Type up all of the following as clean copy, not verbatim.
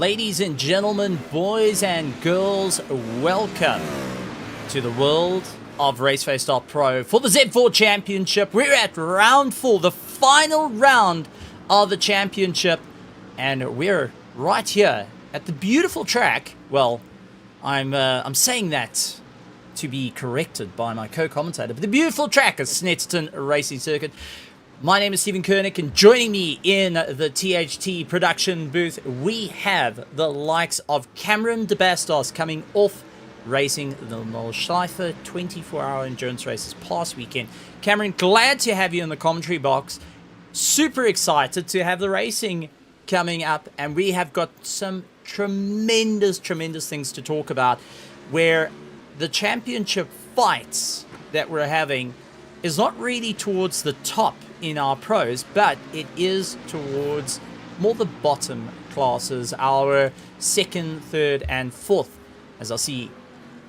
Ladies and gentlemen, boys and girls, welcome to the world of RaceFace.Pro for the Z4 Championship. We're at round 4, the final round of the championship, and we're right here at the beautiful track. Well, I'm saying that to be corrected by my co-commentator, but the beautiful track is Snetterton Racing Circuit. My name is Stephen Koenig, and joining me in the THT production booth, we have the likes of Cameron de Bastos coming off racing the Schleifer 24-hour endurance races past weekend. Cameron, glad to have you in the commentary box. Super excited to have the racing coming up, and we have got some tremendous things to talk about, where the championship fights that we're having is not really towards the top in our pros, but it is towards more the bottom classes, our second, third, and fourth, as I see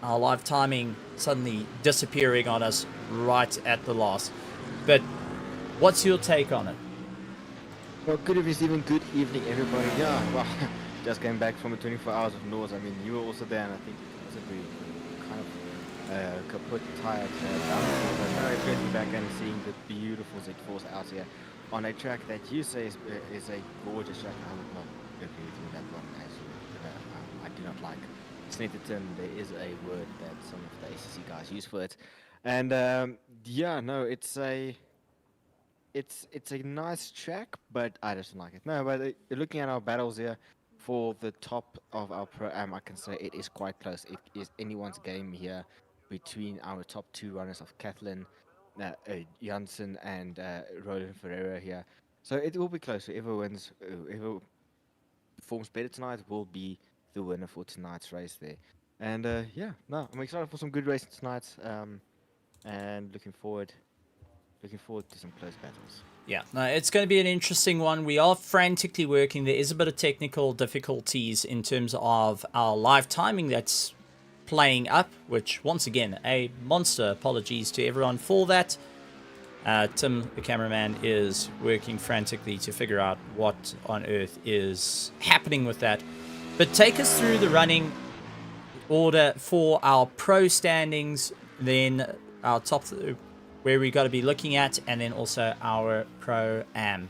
our live timing suddenly disappearing on us right at the last. But what's your take on it? Well, good evening, Stephen. Good evening, everybody. Yeah, well, just came back from the 24 hours of North. I mean, you were also there, and I think it was a very kind of kaput, tired bounce. But now it's great to be back and seeing the beautiful Z4s out here on a track that you say is a gorgeous track. I would not agree with that one, as I do not like Snetterton. There is a word that some of the ACC guys use for it, and yeah, no, it's a nice track, but I just don't like it. No, but looking at our battles here for the top of our Pro-Am, I can say it is quite close. It is anyone's game here between our top two runners of Kathleen Janssen and Roland Ferreira here. So it will be close. Whoever wins, whoever performs better tonight will be the winner for tonight's race there. And yeah, no, I'm excited for some good racing tonight, and looking forward to some close battles. Yeah, no, it's going to be an interesting one. We are frantically working. There is a bit of technical difficulties in terms of our live timing that's playing up, which, once again, a monster apologies to everyone for that. Tim, the cameraman, is working frantically to figure out what on earth is happening with that. But take us through the running order for our pro standings, then our top where we got to be looking at, and then also our Pro-Am.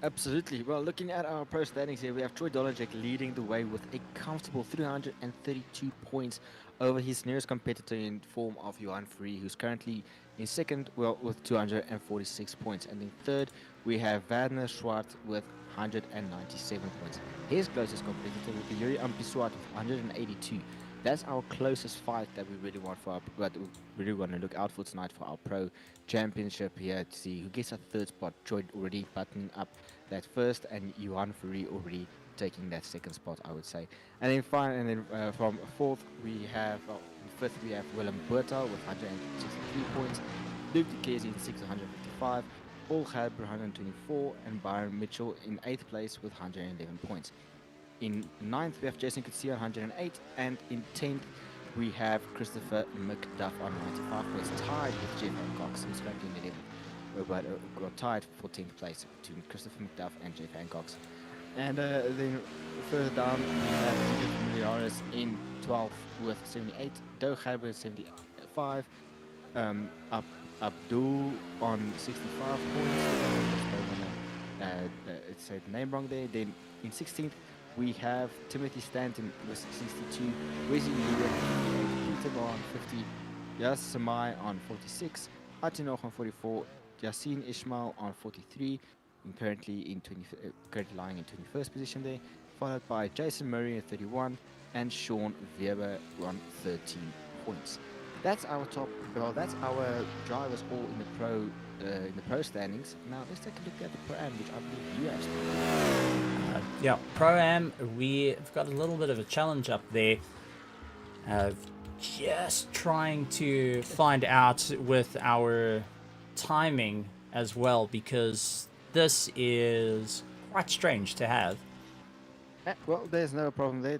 Absolutely. Well, looking at our pro standings here, we have Troy Dolajek leading the way with a comfortable 332 points over his nearest competitor in form of Johan Free, who's currently in second, well, with 246 points. And in third, we have Werner Schwartz with 197 points. His closest competitor will be Yuri Ampiswat with 182. That's our closest fight that we really want for we really want to look out for tonight for our pro championship here, to see who gets a third spot. Troy already buttoning up that first, and Johan Fourie already taking that second spot, I would say. And then from fourth we have, fifth we have Willem Bertal with 163 points, Luke de Keyser in sixth, 155, Paul Gerber 124, and Byron Mitchell in eighth place with 111 points. In ninth, we have Jason Kutsia on 108, and in 10th, we have Christopher McDuff on 95 points, tied with Jeff Hancock, who's currently in 11th. But got tied for 10th place between Christopher McDuff and Jeff Hancock. And then further down, we have Miliaris in 12th with 78, Doe Gerber 75, Abdul on 65 points. It's a name wrong there. Then in 16th, we have Timothy Stanton with 62, Wesley Leader Peter Bar on 50, Yas Samai on 46, Atinoch on 44, Yassine Ishmael on 43, and currently lying in 21st position there, followed by Jason Murray at 31 and Sean Weber on 13 points. That's our top. Well, that's our drivers all in the pro standings. Now let's take a look at the Pro-Am, which I believe you have. Yeah, Pro-Am, we've got a little bit of a challenge up there. Just trying to find out with our timing as well, because this is quite strange to have. Well, there's no problem there.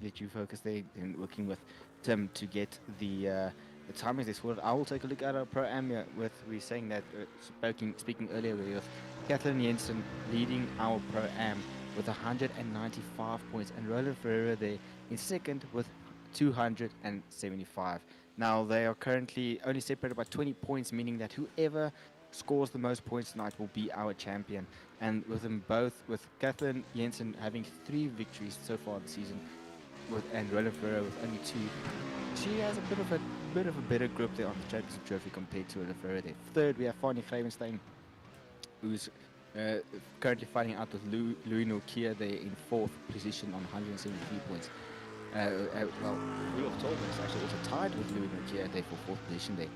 Let you focus there in working with Tim to get the timings this sorted. I will take a look at our Pro-Am here with, we're saying that, speaking earlier with Kathleen Jensen leading our Pro-Am with 195 points, and Roland Ferreira there in second with 275. Now they are currently only separated by 20 points, meaning that whoever scores the most points tonight will be our champion. And with them both, with Kathleen Jensen having 3 victories so far this season, and Roland Ferreira with only 2, she has a bit of a better grip there on the championship trophy compared to Roland Ferreira there. Third, we have Fanny Gravenstein, who's currently fighting out with Louis Nokia there in 4th position on 173 points. Well, Rudolf Tolman is actually also tied with Louis Nokia there for 4th position there.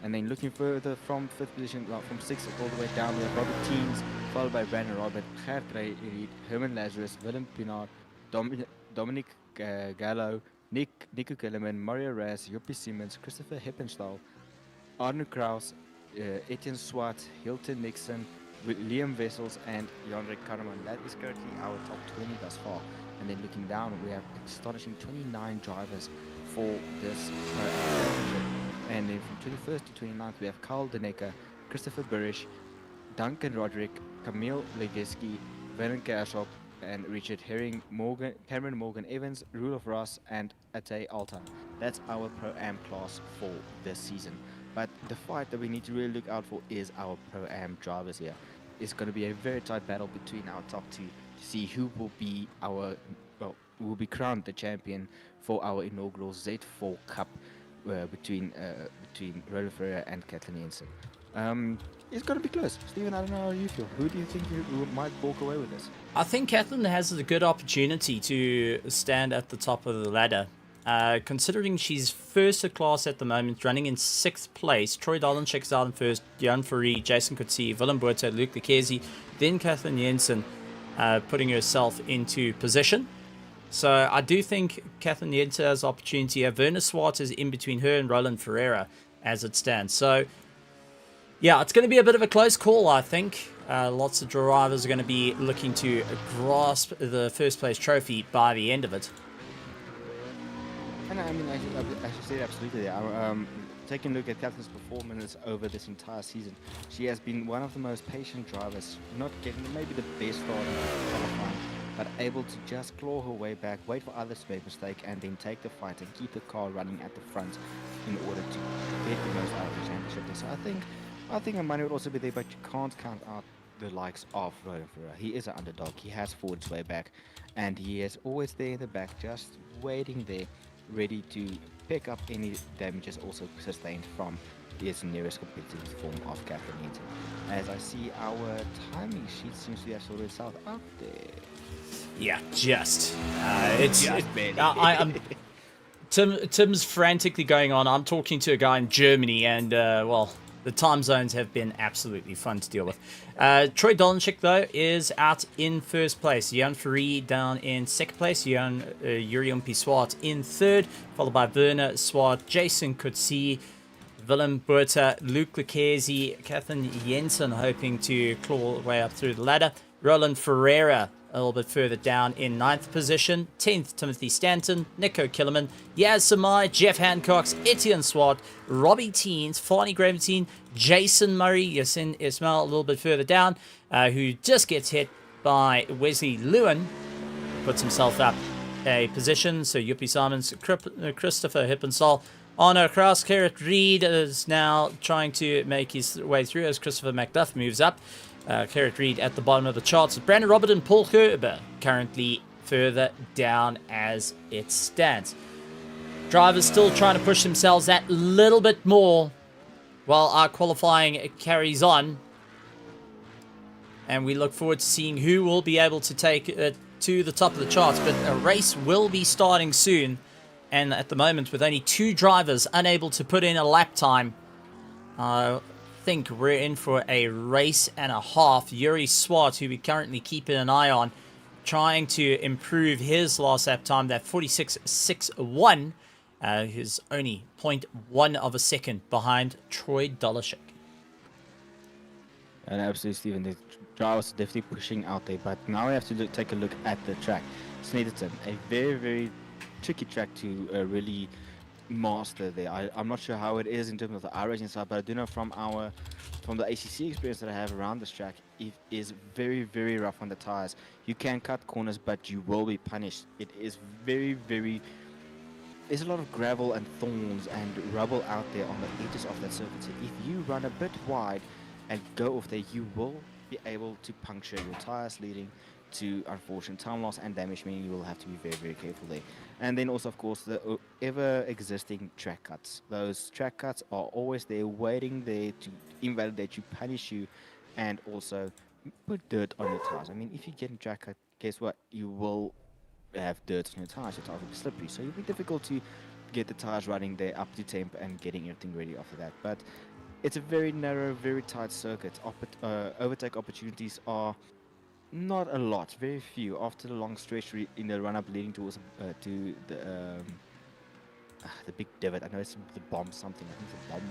And then looking further from 5th position, well, from 6th all the way down, we have Robert Teens, followed by Brandon Robert, Gert Reid, Herman Lazarus, Willem Pinard, Dominic Gallo, Nico Kellerman, Mario Raz, Joppie Simmons, Christopher Heppenstall, Arno Kraus, Etienne Swart, Hilton Nixon, Liam Vessels, and Jan-Rick Karman. That is currently our top 20 thus far. And then looking down, we have astonishing 29 drivers for this championship. And then from 21st to 29th, we have Carl Denecker, Christopher Burish, Duncan Roderick, Camille Legeski, Vernon Kershop, and Richard Herring, Cameron Morgan Evans, Rudolf Ross, and Ate Alta. That's our Pro-Am class for this season. But the fight that we need to really look out for is our Pro-Am drivers here. It's going to be a very tight battle between our top 2 to see who will be will be crowned the champion for our inaugural Z4 Cup between Roland Ferreira and Kathleen Jensen. It's going to be close. Stephen, I don't know how you feel. Who do you think you might walk away with this? I think Kathleen has a good opportunity to stand at the top of the ladder. Considering she's first at class at the moment, running in 6th place. Troy Dolanchek's out in 1st, Jan Fourie, Jason Coetzee, Willem Botha, Luc Lekezzi, then Kathleen Jensen putting herself into position. So I do think Kathleen Jensen has opportunity here. Werner Swart is in between her and Roland Ferreira as it stands. So yeah, it's going to be a bit of a close call, I think. Lots of drivers are going to be looking to grasp the first place trophy by the end of it. And I mean, I should say absolutely there. Taking a look at Kathleen's performance over this entire season, she has been one of the most patient drivers, not getting maybe the best start in qualifying, but able to just claw her way back, wait for others to make a mistake, and then take the fight and keep the car running at the front in order to get the most out of the championship. So I think the money would also be there, but you can't count out the likes of Roland Ferreira. He is an underdog. He has fought his way back, and he is always there in the back, just waiting there, ready to pick up any damages also sustained from his nearest competitive form of Kathleen Jensen. As I see our timing sheet seems to have sorted itself out there. Yeah, Tim's frantically going on. I'm talking to a guy in Germany, and well, the time zones have been absolutely fun to deal with. Troy Dolanchik, though, is out in 1st place. Jan Fourie down in 2nd place. Jurien Swart in 3rd, followed by Werner Swart, Jason Coetzee, Willem Botha, Luc Lekezzi, Kathleen Jensen hoping to claw way up through the ladder. Roland Ferreira a little bit further down in 9th position. 10th, Timothy Stanton, Nico Killerman, Yaz Samai, Jeff Hancox, Etienne Swart, Robbie Teens, Fanny Gravenstein, Jason Murray, Yasin Ismail a little bit further down, who just gets hit by Wesley Lewin, puts himself up a position. So Joppie Simons, Christopher Hippenstall, Arno Kraus, Gerrit Reid is now trying to make his way through as Christopher McDuff moves up. Gerrit Reid at the bottom of the charts. Brandon Robert and Paul Gerber currently further down as it stands. Drivers still trying to push themselves that little bit more while our qualifying carries on. And we look forward to seeing who will be able to take it to the top of the charts. But a race will be starting soon. And at the moment, with only 2 drivers unable to put in a lap time, I think we're in for a race and a half. Yuri Swart, who we currently keep an eye on, trying to improve his last lap time, that 46.61, is only 0.1 of a second behind Troy Dolanchik. And absolutely, Stephen, the drivers are definitely pushing out there, but now we have to take a look at the track. Snetterton, a very, very tricky track to really master there. I'm not sure how it is in terms of the iRacing side, but I do know from the ACC experience that I have around this track, it is very, very rough on the tires. You can cut corners, but you will be punished. It is very, very. There's a lot of gravel and thorns and rubble out there on the edges of that circuit. So if you run a bit wide and go off there, you will be able to puncture your tires, leading to unfortunate time loss and damage, meaning you will have to be very, very careful there. And then also, of course, the ever-existing track cuts. Those track cuts are always there, waiting there to invalidate you, punish you, and also put dirt on your tires. I mean, if you get a track cut, guess what? You will have dirt on your tires. Your tires will be slippery, so it'll be difficult to get the tires running there up to temp and getting everything ready after that. But it's a very narrow, very tight circuit. Overtake opportunities are not a lot, very few. After the long stretch in the run-up leading towards to the big divot. I know it's the bomb something. I think it's a bomb.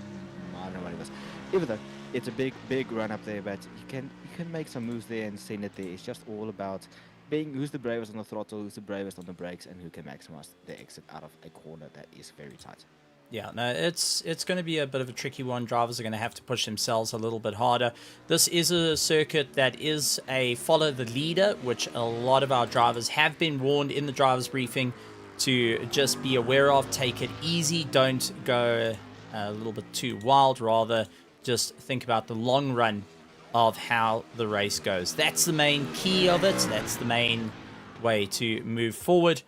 I don't know what it was. Even though it's a big run-up there, but you can make some moves there and send it there. It's just all about being who's the bravest on the throttle, who's the bravest on the brakes, and who can maximize the exit out of a corner that is very tight. Yeah, no, it's going to be a bit of a tricky one. Drivers are going to have to push themselves a little bit harder. This is a circuit that is a follow the leader, which a lot of our drivers have been warned in the drivers briefing to just be aware of. Take it easy. Don't go a little bit too wild. Rather, just think about the long run of how the race goes. That's the main key of it. That's the main way to move forward.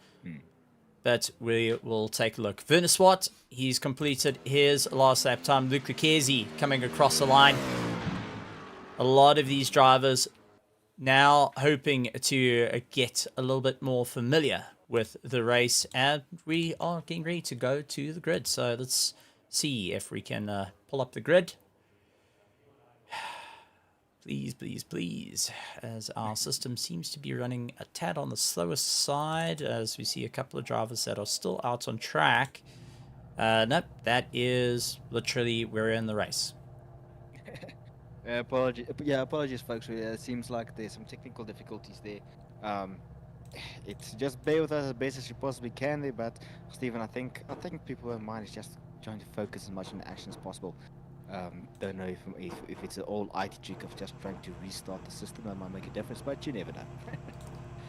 But we will take a look. Werner Swart, he's completed his last lap time. Luke Lucchesi coming across the line. A lot of these drivers now hoping to get a little bit more familiar with the race. And we are getting ready to go to the grid. So let's see if we can pull up the grid. Please, please, please, as our system seems to be running a tad on the slower side, as we see a couple of drivers that are still out on track. Nope, that is literally we're in the race. Apologies, folks. It seems like there's some technical difficulties there. It's just bear with us as best as you possibly can there, but Stephen, I think people in mind is just trying to focus as much on the action as possible. Don't know if it's an old IT trick of just trying to restart the system that might make a difference, but you never know.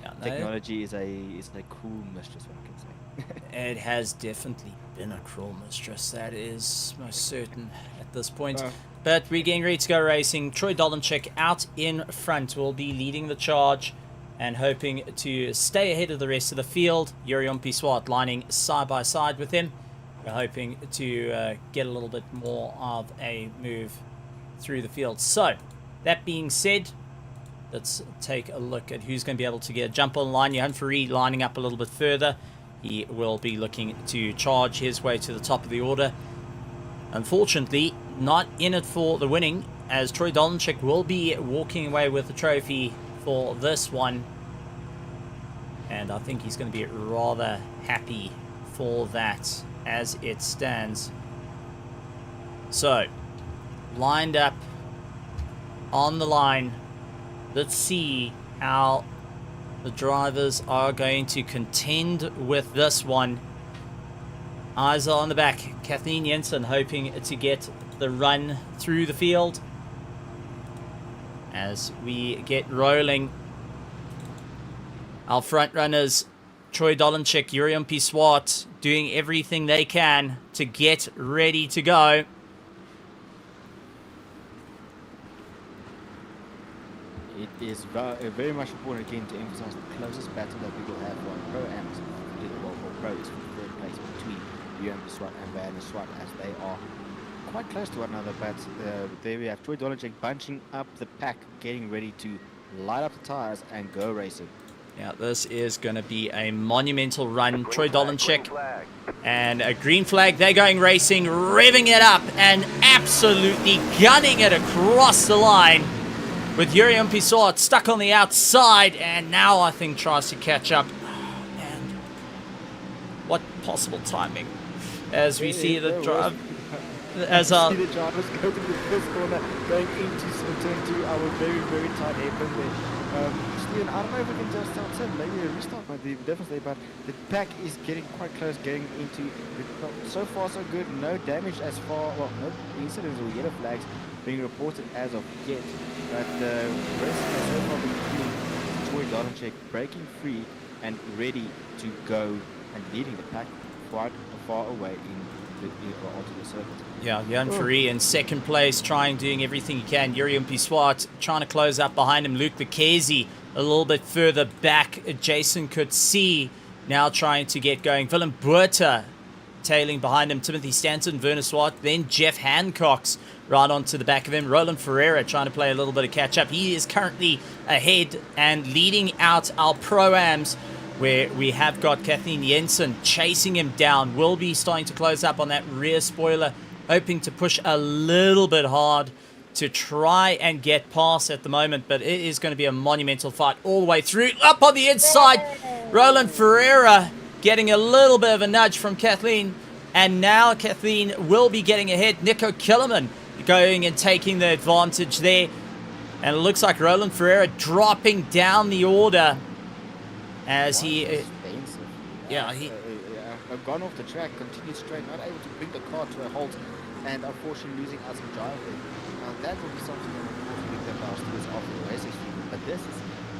Yeah, no, technology is a cruel mistress, one can say. It has definitely been a cruel mistress. That is most certain at this point. But we're getting ready to go racing. Troy Dolenchik out in front will be leading the charge and hoping to stay ahead of the rest of the field. Yurion Piswat lining side by side with him. We're hoping to get a little bit more of a move through the field. So, that being said, let's take a look at who's going to be able to get a jump on the line. Johan Fourie lining up a little bit further. He will be looking to charge his way to the top of the order. Unfortunately, not in it for the winning, as Troy Dolenchik will be walking away with the trophy for this one. And I think he's going to be rather happy for that as it stands. So, lined up on the line. Let's see how the drivers are going to contend with this one. Eyes are on the back. Kathleen Jensen hoping to get the run through the field as we get rolling. Our front runners, Troy Dolenchik, Yurion Piswat, doing everything they can to get ready to go. It is very much important again to emphasize the closest battle that we will have for Pro and for Pro is for third place between Yurion Piswat and Werner Swart, as they are quite close to one another. But there we have Troy Dolenchik bunching up the pack, getting ready to light up the tires and go racing. Yeah, this is going to be a monumental run. Troy Dolenchik and a green flag. They're going racing, revving it up and absolutely gunning it across the line with Yurion Piswat stuck on the outside, and now I think tries to catch up. And what possible timing as we see the drive. as See our the drivers go to the first corner, going into turn 2, our very, very tight hairpin there. Steven, I don't know if we can just tell Tim, maybe a restart might be the difference there, but the pack is getting quite close, getting into the, so far so good, no damage as far, well, no incidents or yellow flags being reported as of yet, but the rest has so far been clean. Troy Dolenchek breaking free and ready to go and leading the pack quite far away onto the circuit. Yeah, Jan Ferree in second place, doing everything he can. Yuri Umpi-Swart trying to close up behind him. Luke Lucchesi a little bit further back. Jason Coetzee now trying to get going. Willem Buerta tailing behind him. Timothy Stanton, Werner Swart, then Jeff Hancock's right onto the back of him. Roland Ferreira trying to play a little bit of catch up. He is currently ahead and leading out our Pro-Ams, where we have got Kathleen Jensen chasing him down. Will be starting to close up on that rear spoiler, hoping to push a little bit hard to try and get past at the moment, but it is going to be a monumental fight all the way through. Up on the inside, Roland Ferreira getting a little bit of a nudge from Kathleen, and now Kathleen will be getting ahead. Nico Killerman going and taking the advantage there, and it looks like Roland Ferreira dropping down the order as he I've gone off the track, continued straight, not able to bring the car to a halt, and unfortunately losing out some drive there. Now that will be something that unfortunately the last years after the racing season, but this is,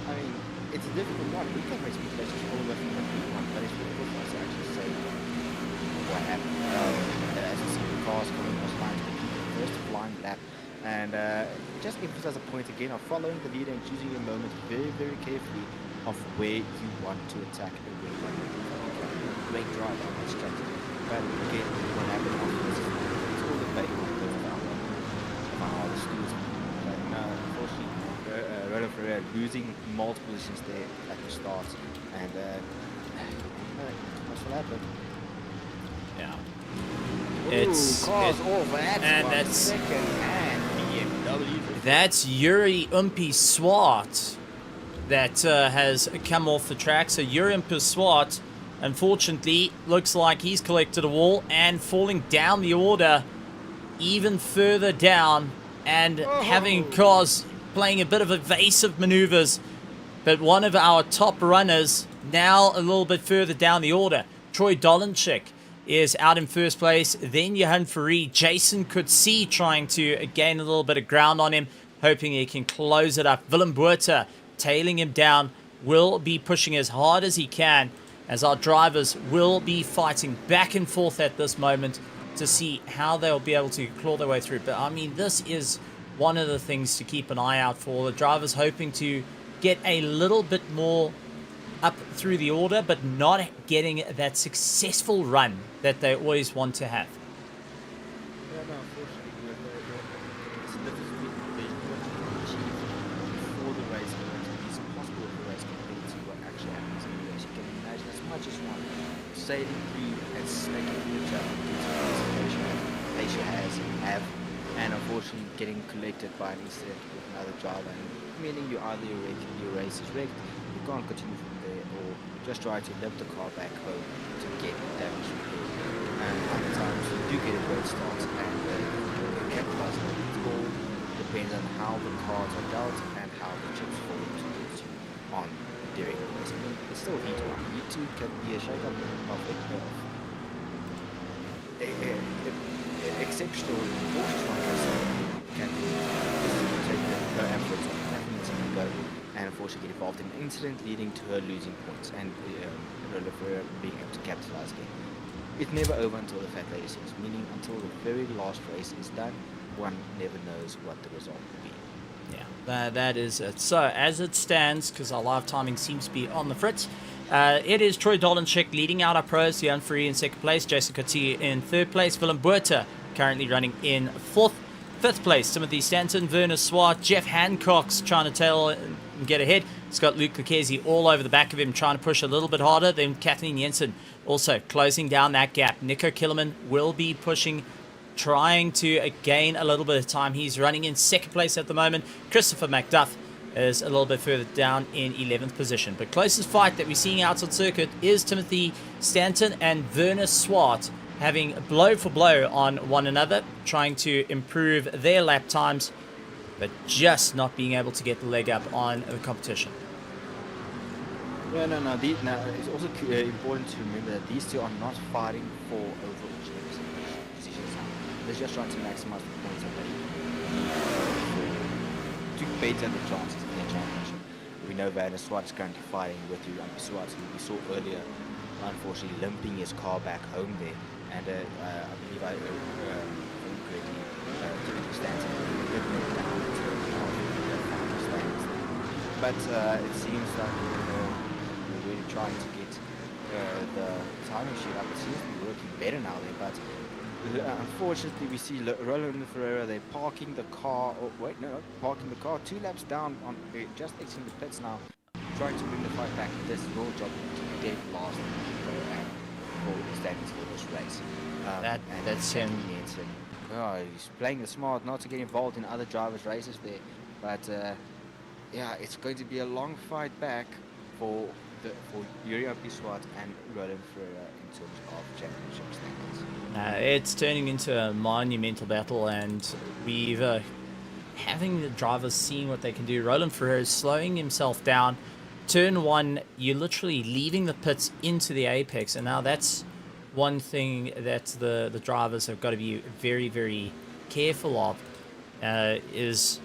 I mean, it's a difficult one. We can make speculations all the way from the one, but it's difficult for us to actually say what happened. As you see, the cars coming across line to complete the first flying lap, and just emphasize a point again of following the leader and choosing your moment very, very carefully of where you want to attack and where you want to great drive on that strategy. But again, what happened after this is all the battle of our students. But no, unfortunately, Roland Ferreira losing multiple positions there at the start, and what's will happen? Yeah. Cars off, and that's second hand BMW. That's Yuri Umpi-Swart that has come off the track. So Yuri Umpi-Swart, unfortunately, looks like he's collected a wall and falling down the order even further down, and having cars playing a bit of evasive maneuvers. But one of our top runners now a little bit further down the order. Troy Dolenchek is out in first place. Then Johan Ferree. Jason Coetzee trying to gain a little bit of ground on him, hoping he can close it up. Willem Buerta tailing him down, will be pushing as hard as he can, as our drivers will be fighting back and forth at this moment to see how they'll be able to claw their way through. But I mean, this is one of the things to keep an eye out for. The drivers hoping to get a little bit more up through the order, but not getting that successful run that they always want to have. Yeah, no, unfortunately, it's difficult to achieve before the race, but it's possible if the race compared to what actually happens in the race. You can imagine as much as one sailing through and snaking through the channel due to Asia have, and unfortunately getting collected by an incident with another driver, meaning you either your race is wrecked, you can't continue from there, or just try to limp the car back home to get damage repaired. And other times you do get a great start and you capitalize on it. It all depends on how the cards are dealt and how the chips fall to get you on during the race. It's still heat one. You two can be a shake-up of exceptional forces like this can take her efforts on and go, and unfortunately get involved in an incident leading to her losing points and Roland Ferreira being able to capitalize again. It's never over until the fat lady sings, meaning until the very last race is done, one never knows what the result will be. Yeah, that is it. So as it stands, because our live timing seems to be on the fritz, it is Troy Dolenchek leading out our pros, Jan Ferree in second place, Jason Coetzee in third place, Willem Buerta currently running in fifth place, Timothy Stanton, Werner Swart, Jeff Hancock's trying to tail and get ahead. It's got Luke Lucchesi all over the back of him trying to push a little bit harder. Then Kathleen Jensen also closing down that gap. Nico Killerman will be pushing, trying to gain a little bit of time. He's running in second place at the moment. Christopher McDuff is a little bit further down in 11th position. But closest fight that we're seeing out on circuit is Timothy Stanton and Werner Swart having blow for blow on one another, trying to improve their lap times, but just not being able to get the leg up on the competition. Yeah, no. It's also important to remember that these two are not fighting for overall championship positions now. They're just trying to maximize the points that they to better the chances in their championship. We know Van der Swart is currently fighting with you, Swart, who we saw earlier, unfortunately limping his car back home there, and I believe I correctly took it to stands and did move down to the final stands there. But it seems like we're really trying to get the timing sheet up. It seems to be working better now there, but unfortunately we see Roland Ferreira, they're parking the car, parking the car 2 laps down, on just exiting the pits now, trying to bring the fight back. This is your job to be dead last and for the standings for this race. That's him. He's playing it smart not to get involved in other drivers' races there, but yeah, it's going to be a long fight back for Yuri Biswat and Roland Ferreira in terms of championship standings. It's turning into a monumental battle, and we've having the drivers seeing what they can do. Roland Ferreira is slowing himself down. Turn 1, you're literally leaving the pits into the apex, and now that's one thing that the drivers have got to be very, very careful of, is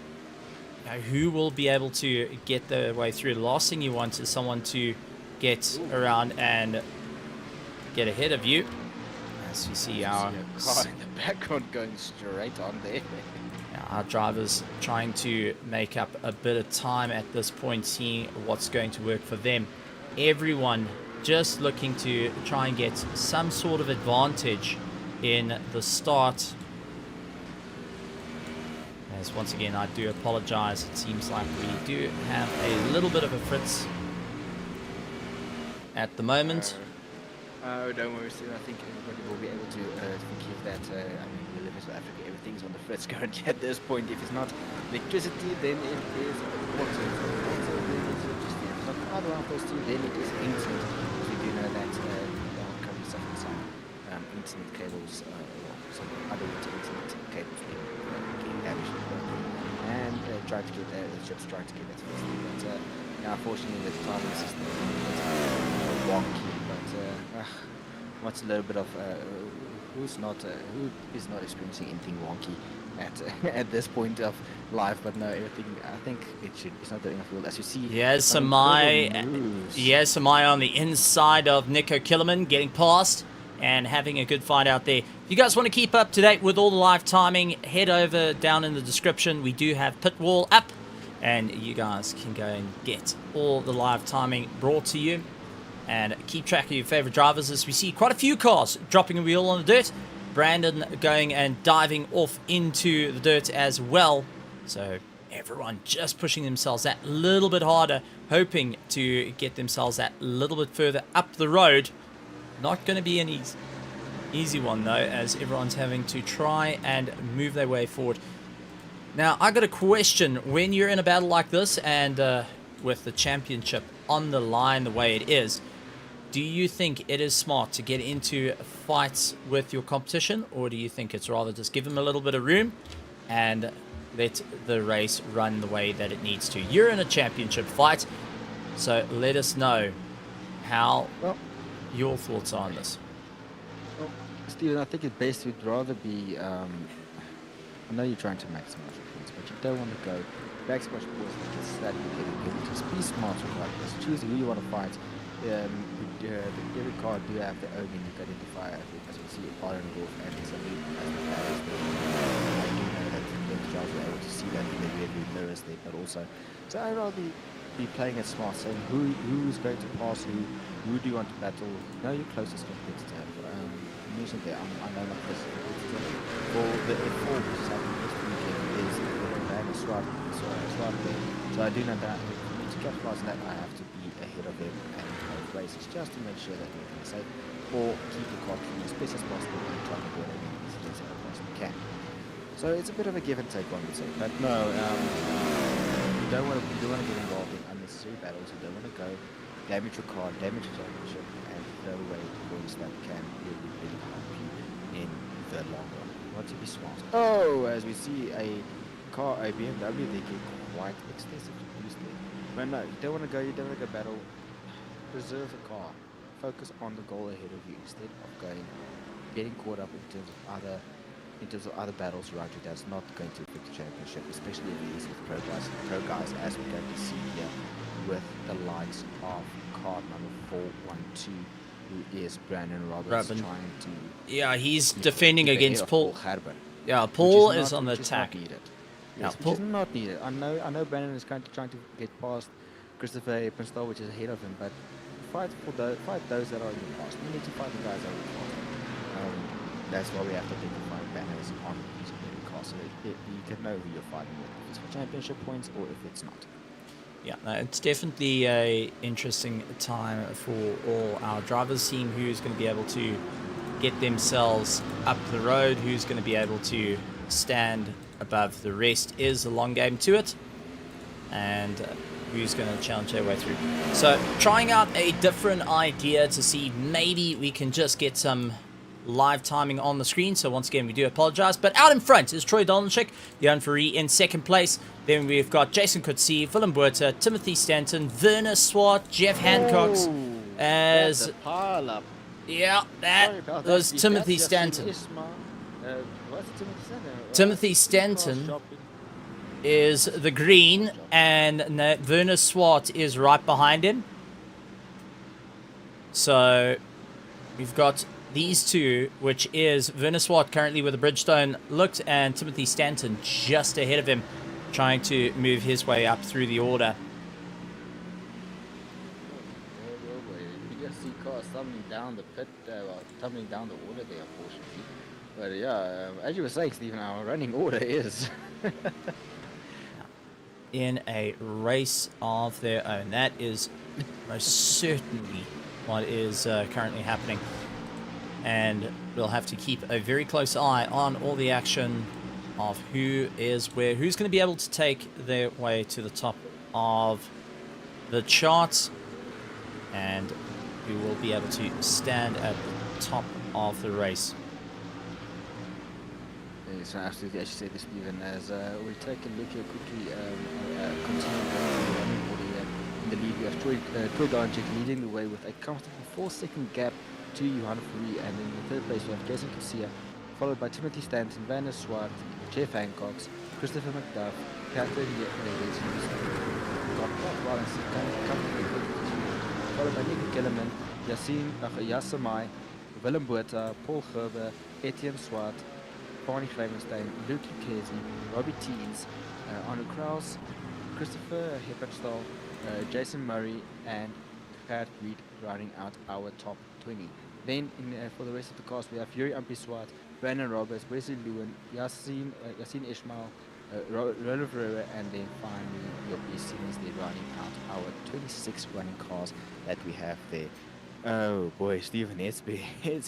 who will be able to get their way through. The last thing you want is someone to get around and get ahead of you. As you see our car in the background going straight on there. Our drivers trying to make up a bit of time at this point, seeing what's going to work for them. Everyone just looking to try and get some sort of advantage in the start. As once again, I do apologize. It seems like we do have a little bit of a fritz at the moment. Oh, don't worry, Steve. I think everybody will be able to forgive that. I mean, we live in South Africa. Everything's on the fritz currently at this point. If it's not electricity, then it is water. Then it's electricity. If it's not either one of those two, then it is internet. We do know that they are currently suffering some internet cables, or some other internet cables getting damaged and trying to get the ships trying to get that fixed. But yeah, unfortunately, the timing system is wonky. But what's a little bit of who is not experiencing anything wonky at this point of life? But no, everything. I think it's not doing enough. As you see, Samai on the inside of Nico Killerman getting past and having a good fight out there. If you guys want to keep up to date with all the live timing, head over down in the description. We do have Pit Wall up, and you guys can go and get all the live timing brought to you. And keep track of your favorite drivers, as we see quite a few cars dropping a wheel on the dirt. Brandon going and diving off into the dirt as well. So everyone just pushing themselves that little bit harder, hoping to get themselves that little bit further up the road. Not going to be an easy one though, as everyone's having to try and move their way forward. Now, I got a question. When you're in a battle like this, and with the championship on the line the way it is, do you think it is smart to get into fights with your competition, or do you think it's rather just give them a little bit of room and let the race run the way that it needs to? You're in a championship fight, so let us know how your thoughts are on this. Well, Steven, I think it best would rather be, I know you're trying to maximize your points, but you don't want to go back so much points like it's that you get. Just be smart about this. Choose who you want to fight. Every car do have their own unique identifier, as we see Bar and Wolf and somebody as the players. I do know that the drivers were able to see that in the rearview mirrors there, but also, so I'd rather be playing it smart, saying who is going to pass who do you want to battle, know your closest competitor. You mentioned there, I know my closest competitor for the F4, which is happening this weekend, is the Van there. So I do know that for me to capitalize on that, I have to be ahead of him and races, just to make sure that everything's safe, or keep the car clean as best as possible and try to avoid any incidents as I possibly can. So it's a bit of a give and take, one would say. But no, you don't want to get involved in unnecessary battles. You don't want to go damage your car, damage your championship, and throw away points that can really help you in the long run. You want to be smart. Oh, as we see a BMW, they get quite extensively boosted. But no, you don't want to go battle. Preserve the car. Focus on the goal ahead of you instead of getting caught up in terms of other battles around you. That's not going to affect the championship, especially if it is with pro guys, as we're going to see here with the likes of car number 412, who is Brandon Roberts trying to. Yeah, he's defending against Paul. Gerben, yeah, Paul is on the attack. Yes, which is not needed. I know Brandon is trying to get past Christopher Eppenstall, which is ahead of him, but fight those that are in the past. We need to fight the guys that are in the past. That's why we have to identify banners on each and every car, so that you can know who you're fighting with, if it's for championship points or if it's not. Yeah, no, it's definitely a interesting time for all our drivers, seeing who's going to be able to get themselves up the road, who's going to be able to stand above the rest. Is a long game to it, and who's going to challenge their way through. So trying out a different idea to see maybe we can just get some live timing on the screen. So once again, we do apologize, but out in front is Troy Dolnchik, Jan Fourie in second place. Then we've got Jason Coetzee, Willem Buerta, Timothy Stanton, Werner Swart, Jeff Hancox as pile up. Yeah, that was Timothy Stanton. Timothy Stanton is the green, and Werner Swart is right behind him. So we've got these two, which is Werner Swart currently with a Bridgestone looked, and Timothy Stanton just ahead of him, trying to move his way up through the order. You just see cars tumbling down the pit, tumbling down the order there, unfortunately. But yeah, as you were saying, Stephen, our running order is in a race of their own. That is most certainly what is currently happening. And we'll have to keep a very close eye on all the action of who is where, who's going to be able to take their way to the top of the charts, and who will be able to stand at the top of the race. Yes, absolutely, as you said, Stephen, as we take a look here quickly, continuing in the lead, we have Troy Dolnchik leading the way with a comfortable 4-second gap to Johan Fourie, and in the third place we have Jason Coetzee, followed by Timothy Stanton, Werner Swart, Jeff Hancox, Christopher McDuff, Catherine Yates, followed by Nico Kellerman, Yasamai, Willem Buerta, Paul Gerber, Etienne Swart, Barney Gravenstein, Luke Lucchesi, Robbie Teens, Arno Kraus, Christopher Heppenstall, Jason Murray, and Pat Reed riding out our top 20. Then for the rest of the cast, we have Yuri Ampiswat, Brandon Roberts, Wesley Lewin, Yassine Ishmael, Roland Ferreira, and then finally you'll be seeing as they're riding out our 26 running cars that we have there. Oh boy, Stephen, it's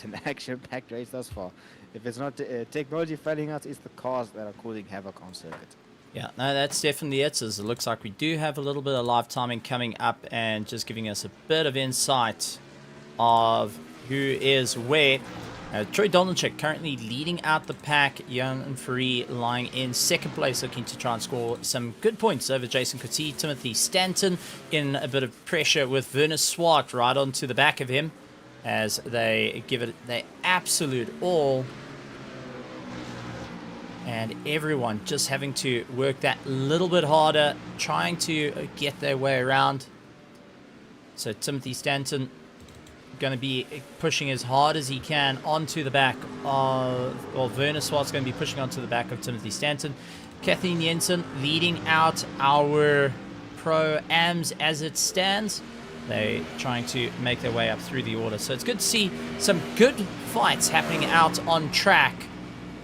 an action-packed race thus far. If it's not technology failing us, it's the cars that are causing havoc on circuit. Yeah, no, that's definitely it. As it looks like we do have a little bit of live timing coming up, and just giving us a bit of insight of who is where. Troy Dolnchik currently leading out the pack. Jan Fourie lying in second place, looking to try and score some good points over Jason Coetzee. Timothy Stanton in a bit of pressure with Werner Swart right onto the back of him, as they give it their absolute all. And everyone just having to work that little bit harder, trying to get their way around. So Timothy Stanton going to be pushing as hard as he can onto the back of, well, Werner Swart's going to be pushing onto the back of Timothy Stanton. Kathleen Jensen leading out our Pro-Ams as it stands. They're trying to make their way up through the order. So it's good to see some good fights happening out on track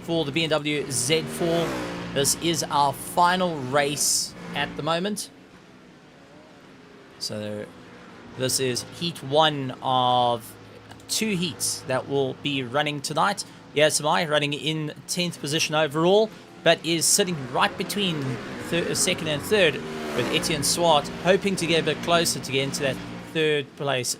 for the BMW Z4. This is our final race at the moment. So this is heat 1 of 2 heats that will be running tonight. Yasamai running in 10th position overall, but is sitting right between second and third, with Etienne Swart hoping to get a bit closer to get into that third place.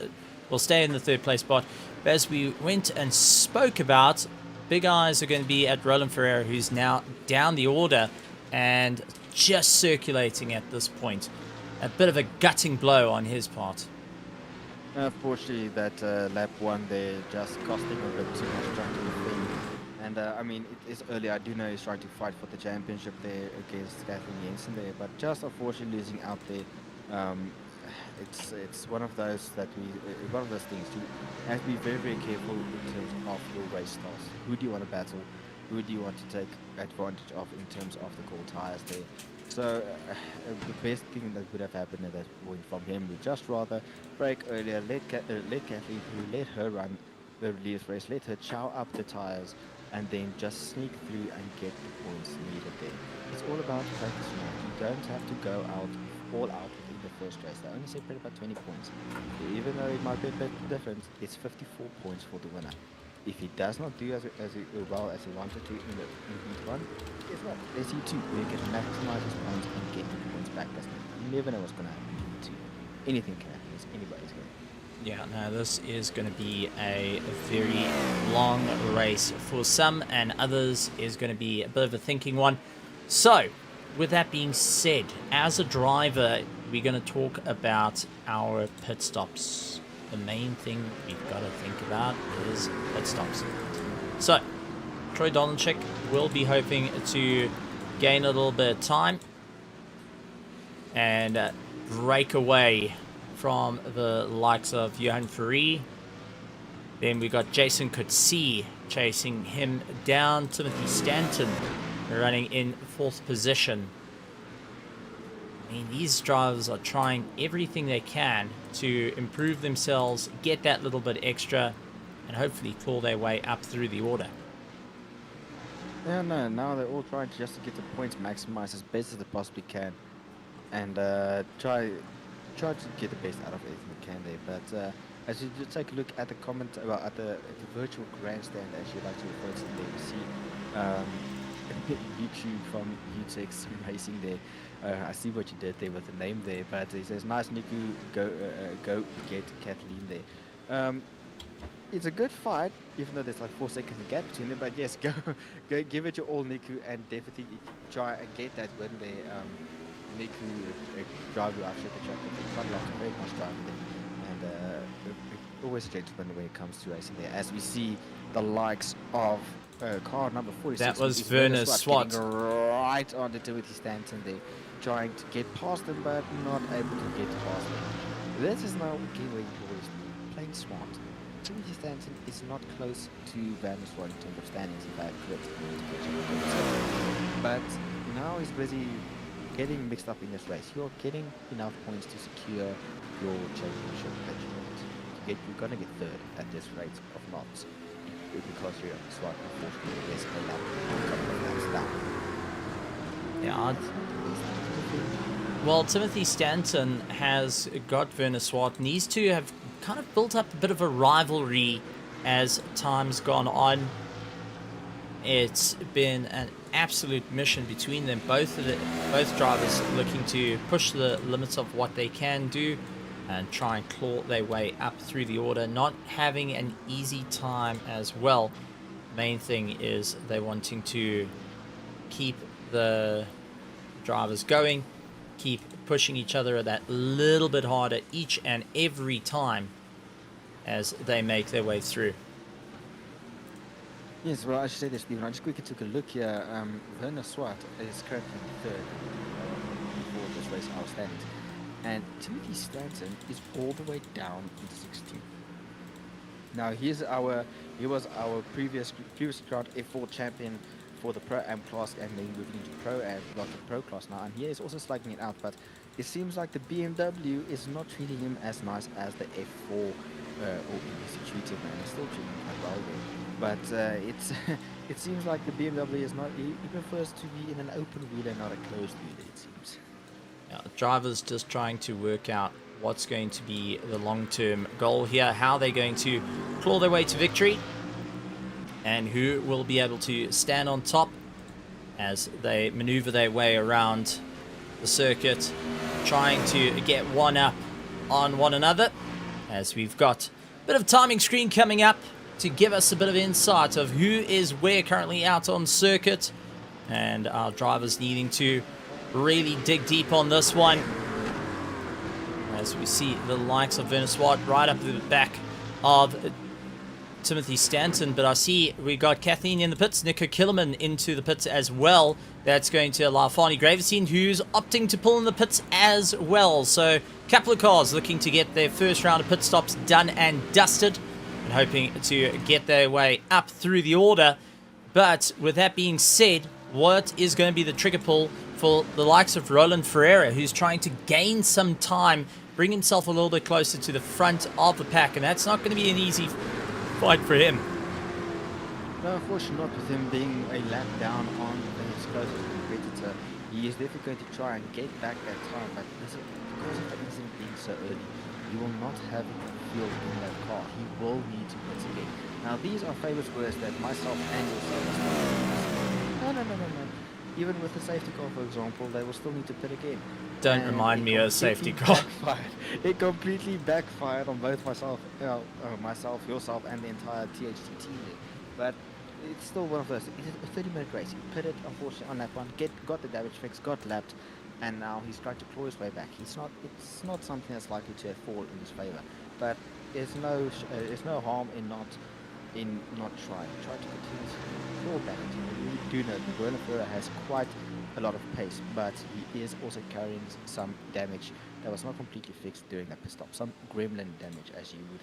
Will stay in the third place spot. But as we went and spoke about, big eyes are going to be at Roland Ferreira, who's now down the order and just circulating at this point. A bit of a gutting blow on his part. Unfortunately, that lap 1 there just costing a bit too much trying to defend. And I mean, it is early. I do know he's trying to fight for the championship there against Kathleen Jensen there, but just unfortunately losing out there. It's one of those that one of those things. You have to be very, very careful in terms of your race styles. Who do you want to battle? Who do you want to take advantage of in terms of the cold tires there? So the best thing that would have happened at that point from him would just rather break earlier, let Kathleen through, let her run the release race, let her chow up the tires, and then just sneak through and get the points needed there. It's all about practice now. You don't have to go all out in the first race. They only separate about 20 points. Even though it might be a bit different, it's 54 points for the winner. If he does not do as well as he wanted to in heat 1, guess what? There's heat 2, where he can maximize his points and get the points back. You never know what's going to happen in heat 2. Anything can happen. It's anybody's game. Yeah, no, this is going to be a very long race for some, and others is going to be a bit of a thinking one. So, with that being said, as a driver, we're going to talk about our pit stops. The main thing we've got to think about is pit stops. So, Troy Dolanczyk will be hoping to gain a little bit of time and break away from the likes of Johan Ferrari. Then we got Jason Coetzee chasing him down. Timothy Stanton running in 4th position. I mean, these drivers are trying everything they can to improve themselves, get that little bit extra, and hopefully claw their way up through the order. Yeah, no, now they're all trying to just get the points maximized as best as they possibly can, and try to get the best out of everything they can there. But as you just take a look at the comment about at the virtual grandstand, as you like to refer to there, you see YouTube from UTEX Racing there. I see what you did there with the name there, but he says, nice Niku, go get Kathleen there. It's a good fight, even though there's like 4 seconds of gap between them, but yes, go give it your all, Niku, and definitely try and get that win there. Niku, drive you after the track, quite a lot of very nice driving there, and always a gentleman when it comes to racing there, as we see the likes of car number 46. That was Werner Swart. Right onto Timothy Stanton there, trying to get past him, but not able to get past him. This is now again where you always playing smart. Timothy Stanton is not close to Werner Swart in terms of standings, in fact, but now he's busy getting mixed up in this race. You're getting enough points to secure your championship that you want. You're going to get 3rd at this rate of knots, because you're Swart, unfortunately, is a couple of laps down. Yeah, well, Timothy Stanton has got Werner Swart, and these two have kind of built up a bit of a rivalry as time's gone on. It's been an absolute mission between them. Both drivers looking to push the limits of what they can do and try and claw their way up through the order, not having an easy time as well. Main thing is they're wanting to keep the drivers going, keep pushing each other that little bit harder each and every time as they make their way through. Yes, well, I should say this, Stephen. I just quickly took a look here. Werner Swart is currently 3rd for this race, our standings. And Timothy Stanton is all the way down in 16th. Now, he was our previous round F4 champion for the Pro-Am class, and then moving into Pro-Am, not the Pro class now. And he is also slugging it out, but it seems like the BMW is not treating him as nice as the F4 or EBC treated him, and he's still treating him quite well there. But it seems like the BMW is not, he prefers to be in an open wheeler, not a closed wheeler, it seems. Yeah, drivers just trying to work out what's going to be the long-term goal here, how they're going to claw their way to victory, and who will be able to stand on top as they maneuver their way around the circuit, trying to get one up on one another, as we've got a bit of timing screen coming up to give us a bit of insight of who is where currently out on circuit, and our drivers needing to really dig deep on this one, as we see the likes of Venus Watt right up to the back of Timothy Stanton. But I see we got Kathleen in the pits, Nico Killerman into the pits as well. That's going to allow Fani Gravestein, who's opting to pull in the pits as well. So a couple of cars looking to get their first round of pit stops done and dusted, and hoping to get their way up through the order. But with that being said, what is going to be the trigger pull for the likes of Roland Ferreira, who's trying to gain some time, bring himself a little bit closer to the front of the pack, and that's not going to be an easy fight for him. No, unfortunately not, with him being a lap down on his closest competitor. He is definitely going to try and get back that time, but because of the incident being so early, he will not have fuel in that car. He will need to pit again. Now, these are famous words that myself and yourself no. Even with the safety car, for example, they will still need to pit again. Don't remind me of a safety car. It completely backfired on both myself, yourself, and the entire THT team there. But it's still one of those. It's a 30-minute race. He pitted, unfortunately, on lap one, got the damage fix, got lapped, and now he's trying to claw his way back. It's not something that's likely to fall in his favor. But there's no harm in not trying. Try to continue to claw back. We do know that Roland Ferreira has quite a lot of pace, but he is also carrying some damage that was not completely fixed during that pit stop. Some gremlin damage, as you would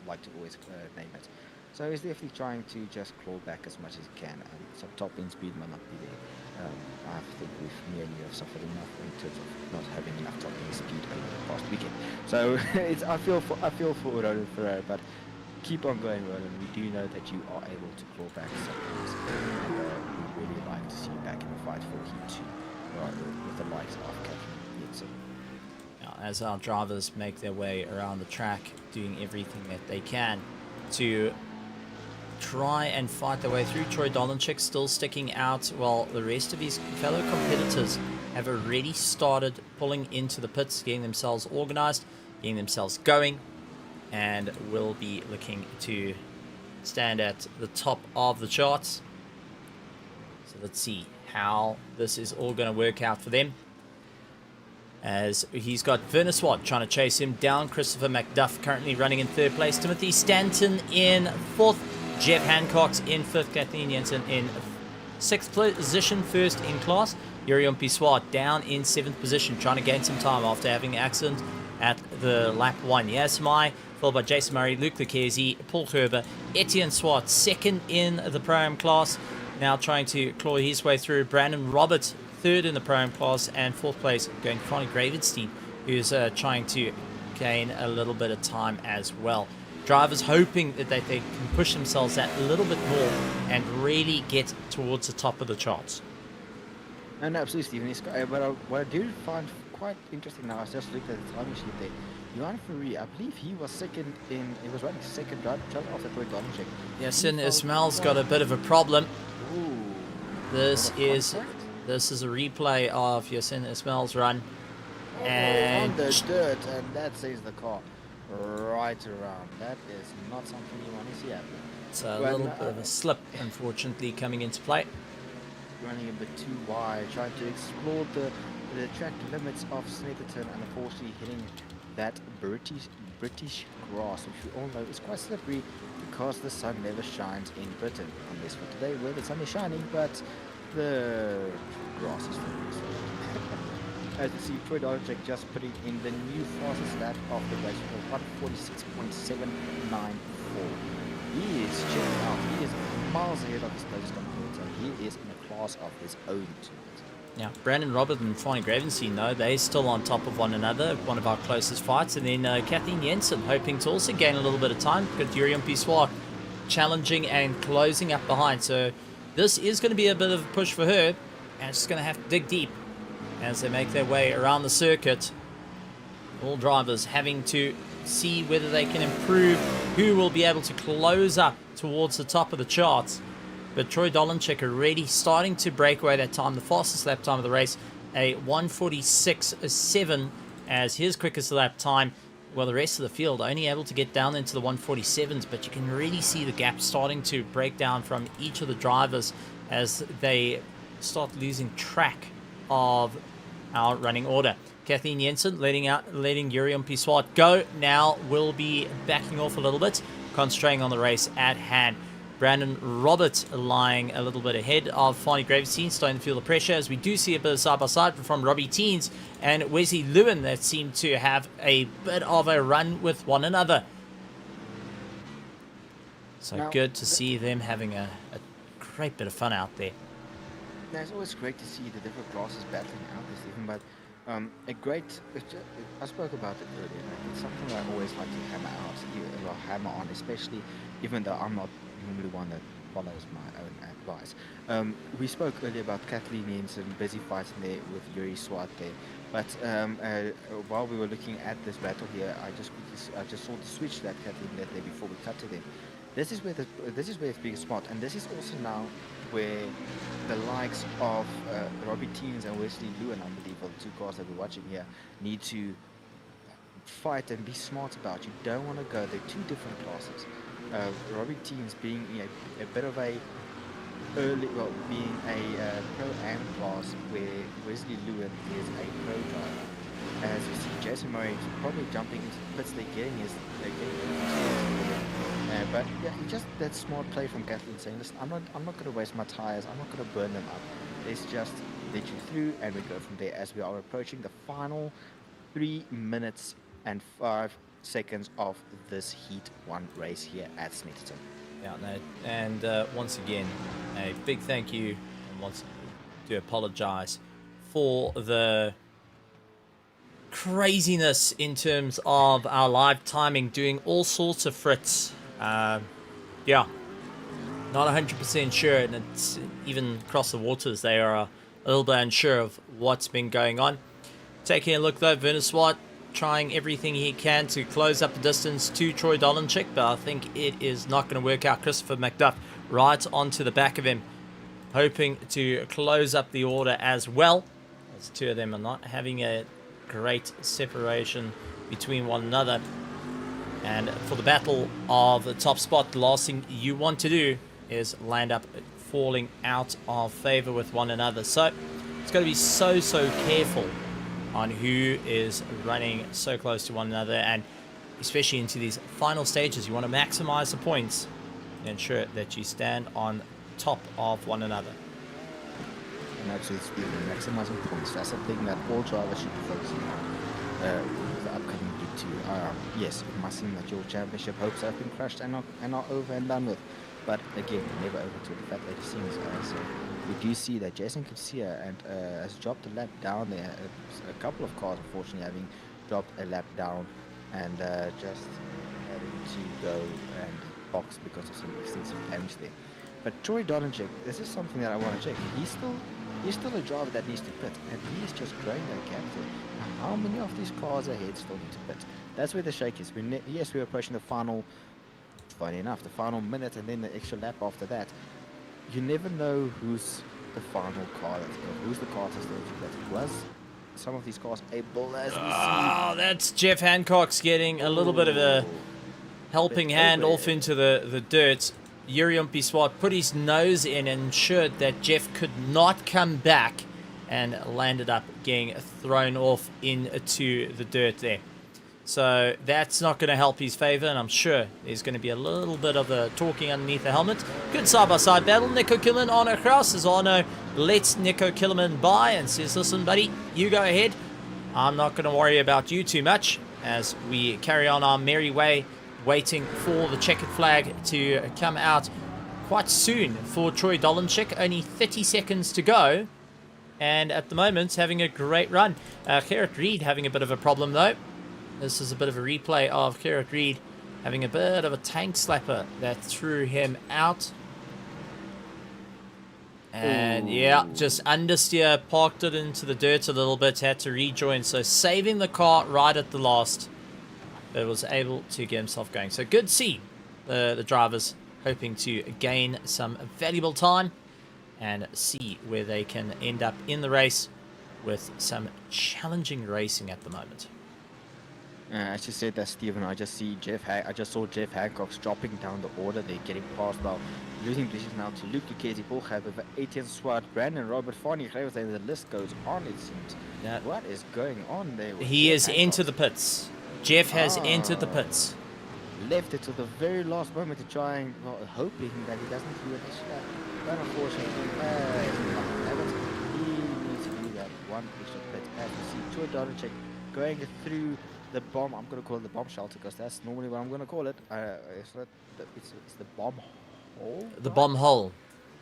like to always name it. So he's definitely trying to just claw back as much as he can, and some top end speed might not be there. I think me and you have suffered enough in terms of not having enough top end speed over the past weekend. So I feel for Roland Ferreira, but keep on going, Roland. We do know that you are able to claw back sometimes, and we really like to see you back in the fight for Heat 2, with the likes of Kathleen Jensen. Now, as our drivers make their way around the track, doing everything that they can to try and fight their way through, Troy Dolanchik still sticking out, while the rest of his fellow competitors have already started pulling into the pits, getting themselves organized, getting themselves going, and will be looking to stand at the top of the charts. So let's see how this is all going to work out for them, as he's got Vernon Swart trying to chase him down. Christopher McDuff currently running in third place, Timothy Stanton in fourth, Jeff Hancock's in fifth, Kathleen Jensen in sixth position, first in class. Yurion Piswat down in seventh position, trying to gain some time after having an accident at the lap one. Yasmai, followed by Jason Murray, Luke Lucchese, Paul Kerber, Etienne Swart, second in the Pro-Am class, now trying to claw his way through. Brandon Roberts, third in the Pro-Am class, and fourth place going to Connie Gravenstein, who's trying to gain a little bit of time as well. Drivers hoping that they can push themselves that little bit more and really get towards the top of the charts. And absolutely, Stephen. But what I do find quite interesting now, I just looked at the timing sheet there. Johan Ferrari, I believe he was running second right after Troy Dolanchik. Yasin Ismail's got a bit of a problem. Ooh. This is a replay of Yasin Ismail's run. And on the dirt, and that saves the car right around. That is not something you want to see happen. It's a little bit of a slip, unfortunately, coming into play. Running a bit too wide, trying to explore the track limits of Snetterton, and unfortunately hitting that British grass, which we all know is quite slippery because the sun never shines in Britain, unless for today where the sun is shining, but the grass is slippery. As you see, Troy Dolanchik just putting in the new fastest lap of the race for 146.794. He is checking out. He is miles ahead of his closest competitor. He is in a class of his own tonight. Yeah, Brandon Robert and Fanny Gravenstein, though, they're still on top of one another, one of our closest fights. And then Kathleen Jensen hoping to also gain a little bit of time. Got Yurion Piswat challenging and closing up behind. So this is going to be a bit of a push for her, and she's going to have to dig deep as they make their way around the circuit. All drivers having to see whether they can improve who will be able to close up towards the top of the charts. But Troy Dolanchik already starting to break away that time. The fastest lap time of the race, a 146.7 as his quickest lap time. well, the rest of the field only able to get down into the 147s, but you can really see the gap starting to break down from each of the drivers as they start losing track of our running order. Kathleen Jensen letting Yuri Piswat go now, will be backing off a little bit, concentrating on the race at hand. Brandon Roberts lying a little bit ahead of Farney Gravestein, starting to feel the pressure as we do see a bit of side-by-side from Robbie Teens and Wesley Lewin that seem to have a bit of a run with one another. So Now, good to see them having a great bit of fun out there. Now, it's always great to see the different classes battling out this even, but I spoke about it earlier. Like, it's something that I always like to hammer on, especially even though I'm not normally one that follows my own advice. We spoke earlier about Kathleen Jensen busy fighting there with Yuri Swart there, but while we were looking at this battle here, I just saw the switch that Kathleen led there before we cut to them. This is where it's being spot, and this is also now where the likes of Robbie Teens and Wesley Lewin, I believe, are the two cars that we're watching here, need to fight and be smart about. You don't want to go. They're two different classes. Robbie Teens being a bit of a being a pro-am class, where Wesley Lewin is a pro driver. As you see, Jason Murray probably jumping into the pits. They're getting but yeah, just that smart play from Kathleen saying, listen, I'm not going to waste my tires. I'm not going to burn them up. Let's just let you through, and we go from there as we are approaching the final 3 minutes and 5 seconds of this Heat 1 race here at Snetterton. Yeah, no, and once again, a big thank you, and once to apologize for the craziness in terms of our live timing, doing all sorts of frits. Yeah, not 100% sure, and it's even across the waters they are a little bit unsure of what's been going on. Taking a look though, Werner Swart trying everything he can to close up the distance to Troy Dolenchik, but I think it is not going to work out. Christopher McDuff right onto the back of him, hoping to close up the order as well, as two of them are not having a great separation between one another. And for the battle of the top spot, the last thing you want to do is land up falling out of favor with one another. So it's got to be so careful on who is running so close to one another, and especially into these final stages, you want to maximize the points and ensure that you stand on top of one another. And absolutely speaking, maximizing points, that's a thing that all drivers should be focusing on the upcoming League 2. Yes, it must seem that your championship hopes have been crushed and are over and done with, but again, never over to the fact that it seems so we do see that Jason Kitsia and has dropped a lap down there. A couple of cars, unfortunately, having dropped a lap down and just having to go and box because of some extensive damage there. But Troy Dolenchik, this is something that I want to check. He's still a driver that needs to pit, and he is just growing that gap there. Now, how many of these cars ahead still need to pit? That's where the shake is. Yes, we're approaching the final, funny enough, the final minute and then the extra lap after that. You never know who's the final car that's going, who's the car that's going to pit. Was some of these cars able, as we see. Oh, that's Jeff Hancock's getting a little bit of a helping hand off into the dirt. Yuri Piswat put his nose in and ensured that Jeff could not come back, and landed up getting thrown off into the dirt there. So that's not going to help his favor, and I'm sure there's going to be a little bit of a talking underneath the helmet. Good side-by-side battle. Nico Kilman on across as Arno lets Nico Kilman by and says, listen, buddy, you go ahead. I'm not going to worry about you too much, as we carry on our merry way, waiting for the checkered flag to come out quite soon for Troy Dolenchik. Only 30 seconds to go, and at the moment having a great run. Garrett Reed having a bit of a problem though. This is a bit of a replay of Garrett Reed having a bit of a tank slapper that threw him out. And yeah, just understeer, parked it into the dirt a little bit, had to rejoin. So saving the car right at the last, but was able to get himself going. So good to see the drivers hoping to gain some valuable time and see where they can end up in the race with some challenging racing at the moment. As you said that, Stephen, I just saw Jeff Hancock's dropping down the order. They're getting past now, losing positions now to Luke Lucchesi, Paul Haber, Etienne Swart, Brandon Robert, Farney Gravers, and the list goes on. It seems. Yeah. What is going on there? With He Jeff is Hancock? into the pits. Jeff has entered the Ah. pits. Left it to the very last moment to try and, well, hoping that he doesn't do it. But unfortunately, he needs to do that one extra pit. As we see, Troy Donachek going through the bomb. I'm going to call it the bomb shelter because that's normally what I'm going to call it. It's the bomb hole. The right? bomb hole.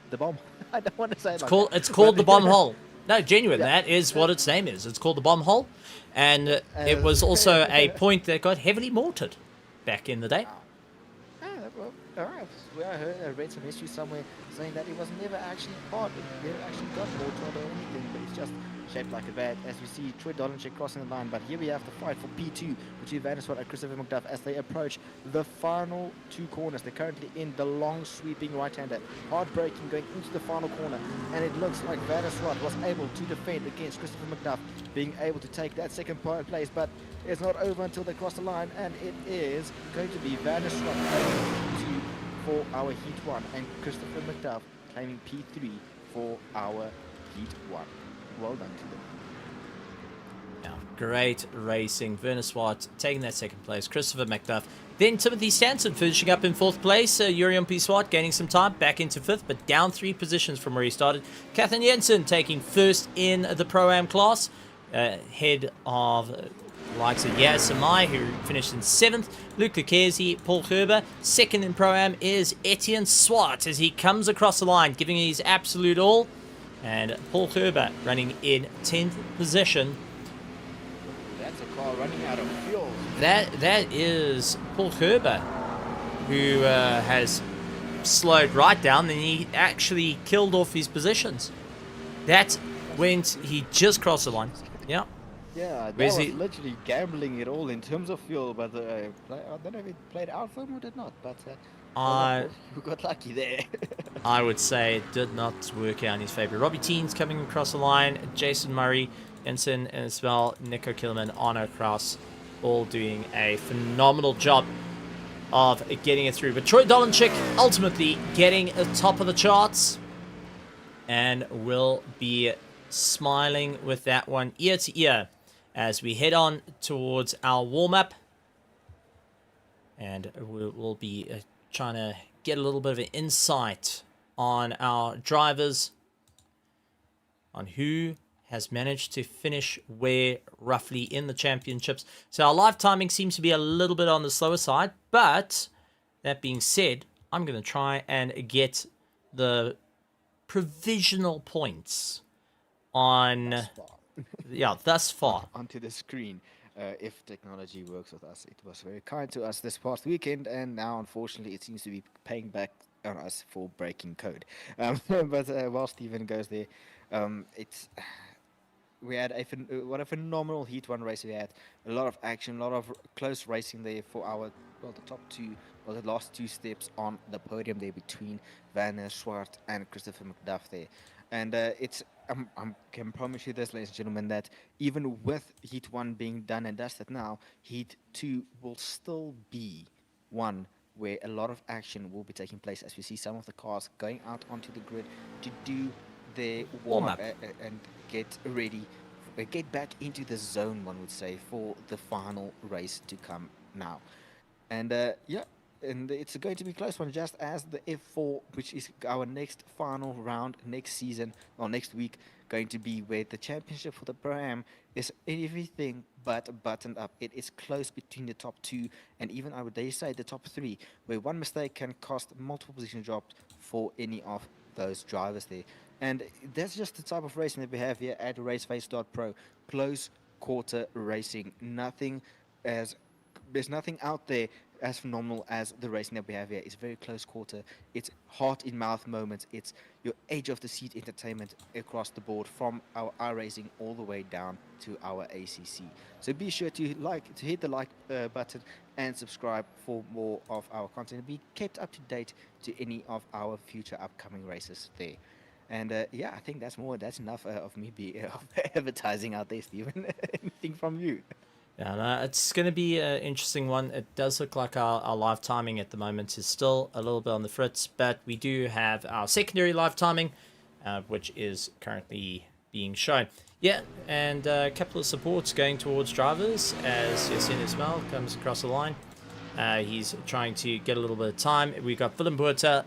The bomb. I don't want to say it It's called the bomb hole. No, genuine. Yeah. That is what its name is. It's called the bomb hole, and it was also a point that got heavily mortared back in the day. Well, alright. Well, I read some history somewhere saying that it was never actually part. It never actually got mortared or anything, but it's just shaped like a bat. As we see Troy Dolanchik crossing the line, but here we have the fight for P2 between Vanderswart and Christopher McDuff as they approach the final two corners. They're currently in the long sweeping right-hander, hard braking going into the final corner, and it looks like Vanderswart was able to defend against Christopher McDuff, being able to take that second place, but it's not over until they cross the line, and it is going to be Vanderswart claiming P2 for our Heat 1 and Christopher McDuff claiming P3 for our Heat 1. Well done to them. Yeah, great racing. Werner Swart taking that second place. Christopher McDuff. Then Timothy Stanton finishing up in fourth place. Urion P. Swart gaining some time back into fifth, but down 3 positions from where he started. Kathan Jensen taking first in the Pro-Am class. Head of likes of Yas Samai, who finished in 7th. Luke Lucchesi, Paul Gerber. Second in Pro-Am is Etienne Swart as he comes across the line, giving his absolute all. And Paul Gerber running in 10th position. That's a car running out of fuel. That is Paul Gerber, who has slowed right down, and he actually killed off his positions. That went, he just crossed the line. Yeah. Yeah, that Where's was he- literally gambling it all in terms of fuel, but I don't know if it played out for him or did not, but you got lucky there. I would say it did not work out in his favor. Robbie Teens coming across the line, Jason Murray, Ensign, and as well Nico Kilman, Arno Kraus, all doing a phenomenal job of getting it through. But Troy Dolanchik ultimately getting top of the charts and will be smiling with that one ear to ear as we head on towards our warm-up. And we'll be trying to get a little bit of an insight on our drivers, on who has managed to finish where roughly in the championships. So our live timing seems to be a little bit on the slower side, but that being said, I'm going to try and get the provisional points on thus far. Onto the screen. If technology works with us, it was very kind to us this past weekend, and now unfortunately it seems to be paying back on us for breaking code. But while Stephen goes there, we had what a phenomenal Heat 1 race we had. A lot of action, a lot of close racing there for the top two, the last 2 steps on the podium there between Van Swart and Christopher McDuff there. And I can promise you this, ladies and gentlemen, that even with Heat 1 being done and dusted now, Heat 2 will still be one where a lot of action will be taking place as we see some of the cars going out onto the grid to do their warm-up and get ready, get back into the zone, one would say, for the final race to come now. And and it's going to be a close one, just as the F4, which is our next final round next season, or next week, going to be where the championship for the Pro-Am is everything but buttoned up. It is close between the top 2, and even I would dare say the top 3, where one mistake can cost multiple position drops for any of those drivers there. And that's just the type of racing that we have here at RaceFace.Pro. Close quarter racing. There's nothing out there as phenomenal as the racing that we have here. It's very close quarter. It's heart in mouth moments. It's your edge of the seat entertainment across the board, from our iRacing all the way down to our ACC. So be sure to hit the like button and subscribe for more of our content and be kept up to date to any of our future upcoming races there. And I think that's enough of me advertising out there, Stephen. Anything from you? Yeah, no, it's going to be an interesting one. It does look like our live timing at the moment is still a little bit on the fritz, but we do have our secondary live timing, which is currently being shown. Yeah, and a couple of supports going towards drivers as Yasin Ismail comes across the line. He's trying to get a little bit of time. We've got Willem Buerta,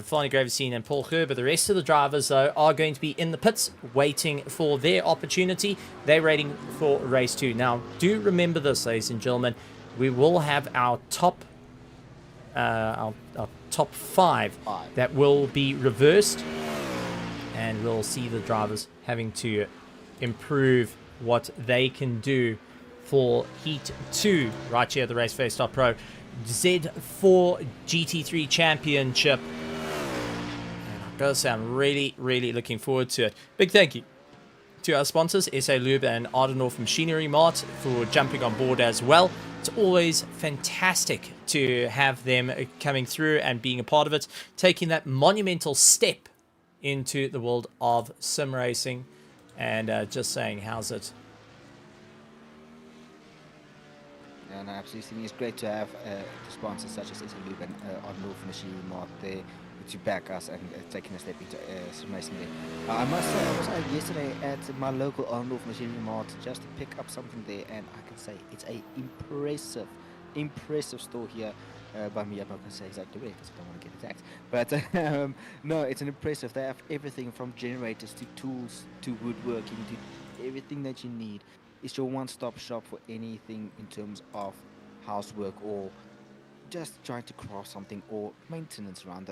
Fani Gravesine and Paul Gerber. The rest of the drivers, though, are going to be in the pits waiting for their opportunity. They're waiting for race 2. Now, do remember this, ladies and gentlemen. We will have our top top 5 that will be reversed, and we'll see the drivers having to improve what they can do for Heat 2 right here at the RaceFace.Pro Z4 GT3 Championship. And I've got to say, I'm really, really looking forward to it. Big thank you to our sponsors, SA Lube and Ardenhof Machinery Mart, for jumping on board as well. It's always fantastic to have them coming through and being a part of it, taking that monumental step into the world of sim racing. And just saying, how's it? Yeah, no, absolutely. It's great to have sponsors such as Italy and Ardenhof Machinery Mart there to back us and taking a step into sim racing there. I must say, I was out yesterday at my local Ardenhof Machinery Mart just to pick up something there, and I can say it's a impressive store here. By me, I'm not going to say exactly where because I don't want to get attacked. But no, it's an impressive. They have everything from generators to tools to woodworking to everything that you need. It's your one-stop shop for anything in terms of housework or just trying to craft something or maintenance around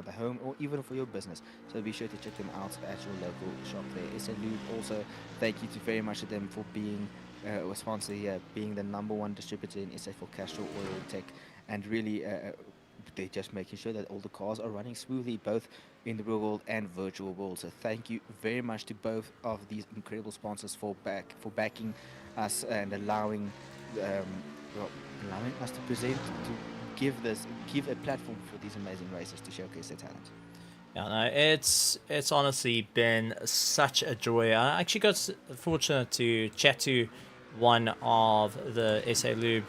the home or even for your business. So be sure to check them out at your local shop there. SA Lube also, thank you very much to them for being a sponsor here, being the #1 distributor in SA for Castrol Oil Tech, and really they're just making sure that all the cars are running smoothly, both in the real world and virtual world. So thank you very much to both of these incredible sponsors for backing us and allowing us to present, to give a platform for these amazing racers to showcase their talent. Yeah, no, it's honestly been such a joy. I actually got fortunate to chat to one of the SA Lube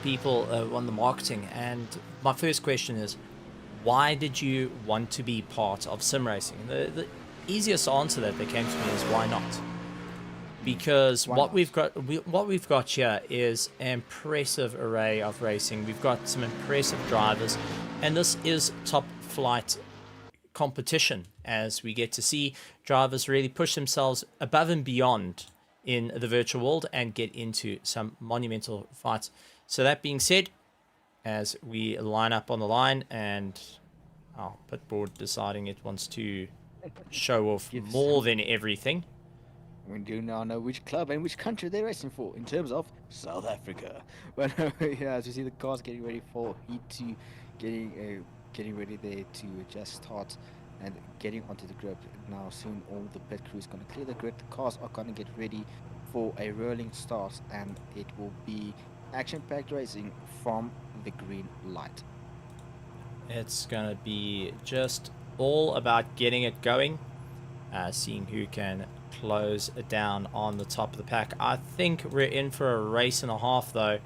people on the marketing, and my first question is, why did you want to be part of sim racing? The easiest answer that came to me is, why not? Because what we've got here is an impressive array of racing. We've got some impressive drivers, and this is top flight competition, as we get to see drivers really push themselves above and beyond in the virtual world and get into some monumental fights. So that being said, as we line up on the line, and our pit board deciding it wants to show off more than everything. We do now know which club and which country they're racing for in terms of South Africa. But yeah, as you see the cars getting ready for Heat 2, getting ready there to just start and getting onto the grid. Now soon all the pit crew is going to clear the grid. The cars are going to get ready for a rolling start, and it will be action-packed racing from the green light. It's going to be just all about getting it going, seeing who can close down on the top of the pack. I think we're in for a race and a half, though,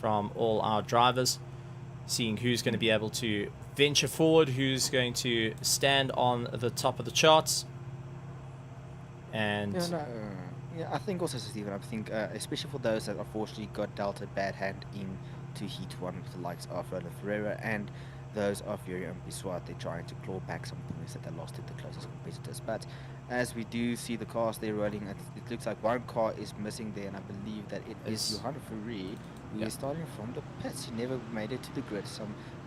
from all our drivers, seeing who's going to be able to venture forward, who's going to stand on the top of the charts. And yeah, I think also, Stephen, I think especially for those that unfortunately got dealt a bad hand into Heat 1 with the likes of Roland Ferreira and those of Yuri and Biswat, they're trying to claw back some points that they lost to the closest competitors. But as we do see the cars they're rolling, it looks like one car is missing there, and I believe that it is Johanna Ferrari, who is starting from the pits. He never made it to the grid.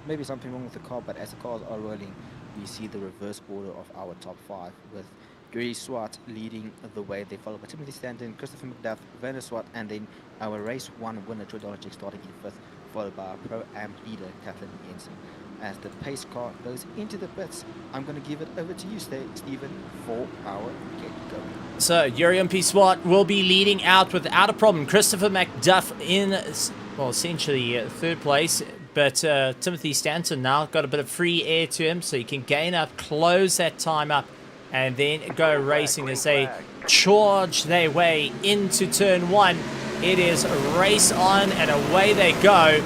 Maybe something wrong with the car, but as the cars are rolling, we see the reverse order of our top 5 with Yuri Swart leading the way. They follow by Timothy Stanton, Christopher McDuff, Werner Swart, and then our race 1 winner, Troy Dolacek, starting in 5th, followed by our Pro-Am leader, Kathleen Jensen. As the pace car goes into the pits, I'm going to give it over to you, Stephen, for our get going. So, Yuri P. Swart will be leading out without a problem. Christopher McDuff in, well, essentially 3rd place. But Timothy Stanton now got a bit of free air to him, so he can gain up, close that time up and then go racing green as they flag. charge their way into turn 1. It is race on and away they go,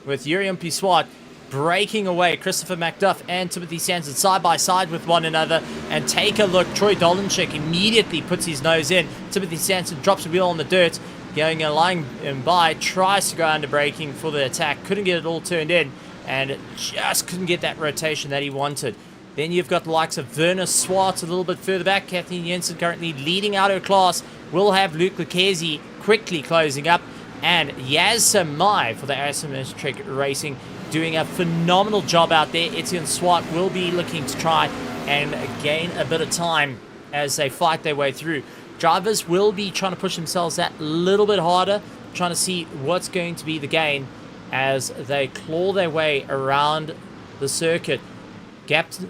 with Urium Swat breaking away. Christopher McDuff and Timothy Stanton side by side with one another. And take a look, Troy Dolanchik immediately puts his nose in. Timothy Stanton drops a wheel on the dirt, going and lying by, tries to go under braking for the attack, couldn't get it all turned in, and just couldn't get that rotation that he wanted. Then you've got the likes of Werner Swart a little bit further back. Kathleen Jensen currently leading out her class. We'll have Luke Lucchese quickly closing up, and Yaz Samai for the asymmetric racing doing a phenomenal job out there. Etienne Swart will be looking to try and gain a bit of time as they fight their way through. Drivers will be trying to push themselves that little bit harder, trying to see what's going to be the gain as they claw their way around the circuit. Gaps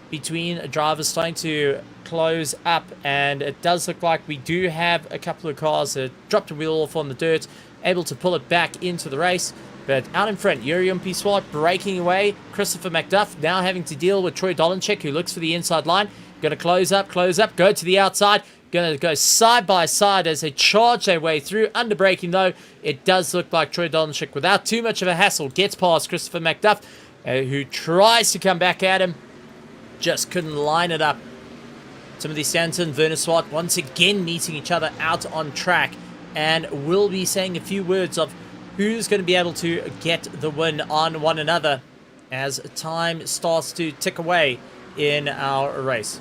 between drivers starting to close up, and it does look like we do have a couple of cars that dropped a wheel off on the dirt, able to pull it back into the race. But out in front, Urium Swart breaking away. Christopher McDuff now having to deal with Troy Dolanchik, who looks for the inside line. Going to close up, go to the outside. Going to go side by side as they charge their way through. Under braking though, it does look like Troy Dolanchik, without too much of a hassle, gets past Christopher McDuff, who tries to come back at him. Just couldn't line it up. Timothy Stanton, Werner Swart once again meeting each other out on track, and we'll be saying a few words of who's going to be able to get the win on one another as time starts to tick away in our race.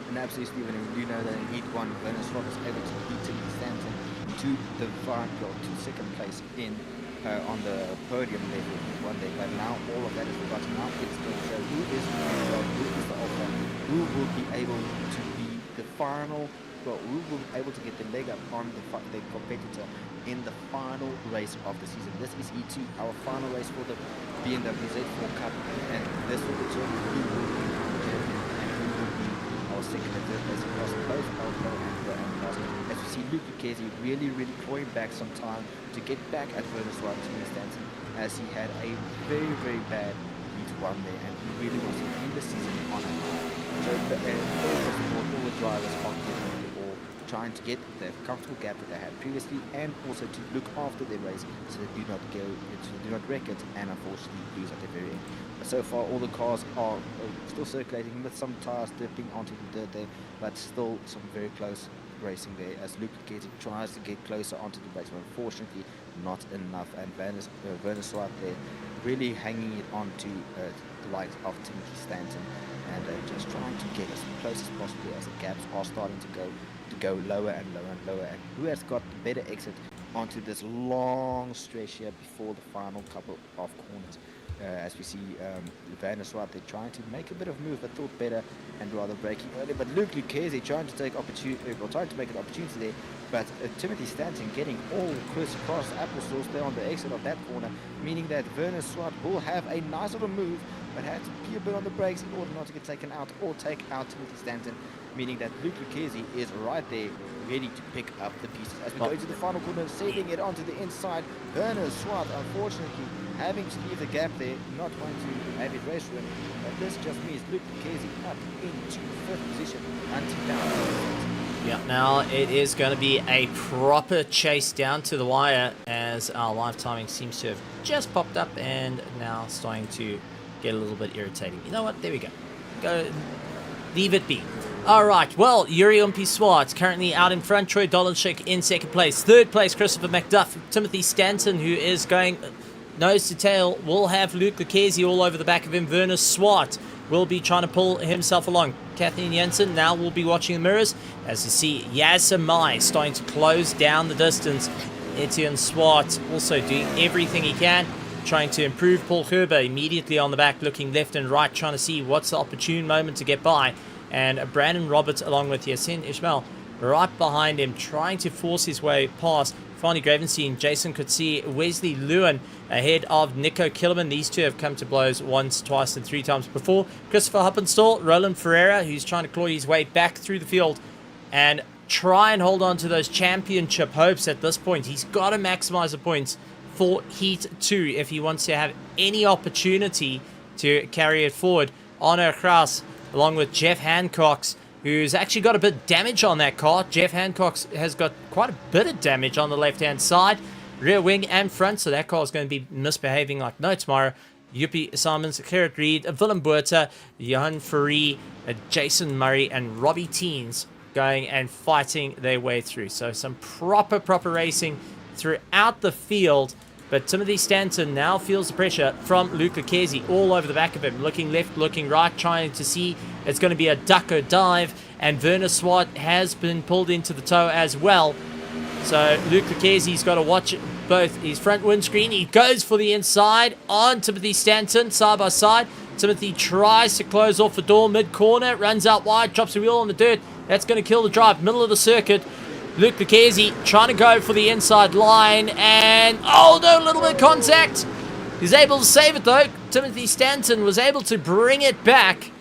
And absolutely, Stephen, and you know that in Heat 1, Werner Swart was able to beat Timothy Stanton to the to second place in on the podium level in Heat 1 day. But now all of that is forgotten. Now it's going to show who is the alpha, who will be able to be the final, who will be able to get the leg up on the competitor in the final race of the season. This is Heat 2, our final race for the BMW Z4 Cup, and this will determine who will be our champion and who will be our second and third place across both Alpha and Pro and Class. As we see Luke Lucchese really clawing back some time to get back at Werner Swart to Stanton, as he had a very bad Heat 1 there, and he really wants to end the season on a high. So all the drivers are getting all trying to get the comfortable gap that they had previously, and also to look after their race so they do not wreck it and unfortunately lose at the very end. But so far all the cars are still circulating with some tires dipping onto the dirt there, but still some very close racing there as Luke Lucchese tries to get closer onto the brakes, but unfortunately not enough, and Werner Swart there really hanging it on to the likes of Timothy Stanton, and just trying to get as close as possible as the gaps are starting to go lower and lower, and who has got the better exit onto this long stretch here before the final couple of corners. As we see Werner Swart, they're trying to make a bit of move, but thought better and rather braking early. But Luke Lucchese trying to take trying to make an opportunity there. But Timothy Stanton getting all crisscross applesauce there on the exit of that corner, meaning that Werner Swart will have a nice little move, but had to be a bit on the brakes in order not to get taken out or take out Timothy Stanton, meaning that Luke Lucchese is right there ready to pick up the pieces. As we go into the final corner, sailing it onto the inside, Werner Swart unfortunately having to leave the gap there, not wanting to have it race win, but this just means Luke Lucchese up into 5th position until now. Yeah, now it is going to be a proper chase down to the wire as our live timing seems to have just popped up and now starting to get a little bit irritating. You know what? There we go. Leave it be. All right, well, Urium Swart currently out in front. Troy Dolanchik in 2nd place. 3rd place, Christopher McDuff. Timothy Stanton, who is going nose to tail, will have Luke Lucchese all over the back of him. Werner Swart will be trying to pull himself along. Kathleen Jensen now will be watching the mirrors as you see Yaz Mai starting to close down the distance. Etienne Swart also doing everything he can, trying to improve. Paul Gerber immediately on the back, looking left and right, trying to see what's the opportune moment to get by. And Brandon Roberts along with Yasin Ishmael right behind him, trying to force his way past Fanny Gravenstein, Jason Coetzee, Wesley Lewin ahead of Nico Killerman. These two have come to blows once, twice, and 3 times before. Christopher Huppenstall, Roland Ferreira, who's trying to claw his way back through the field and try and hold on to those championship hopes at this point. He's got to maximize the points for Heat 2 if he wants to have any opportunity to carry it forward. Arno Kraus along with Jeff Hancock's, who's actually got a bit of damage on that car. Jeff Hancock has got quite a bit of damage on the left-hand side, rear wing and front, so that car is going to be misbehaving like no tomorrow. Yuppie Simons, Claret Reed, Willem Buerta, Johan Fourie, Jason Murray, and Robbie Teens going and fighting their way through. So some proper racing throughout the field. But Timothy Stanton now feels the pressure from Luke Lucchesi all over the back of him. Looking left, looking right, trying to see it's going to be a duck or dive. And Werner Swart has been pulled into the tow as well. So Luke Lucchesi's got to watch both his front windscreen. He goes for the inside on Timothy Stanton, side by side. Timothy tries to close off the door mid-corner, runs out wide, drops a wheel on the dirt. That's going to kill the drive, middle of the circuit. Luke Lucchesi trying to go for the inside line, and oh no, a little bit of contact. He's able to save it though. Timothy Stanton was able to bring it back,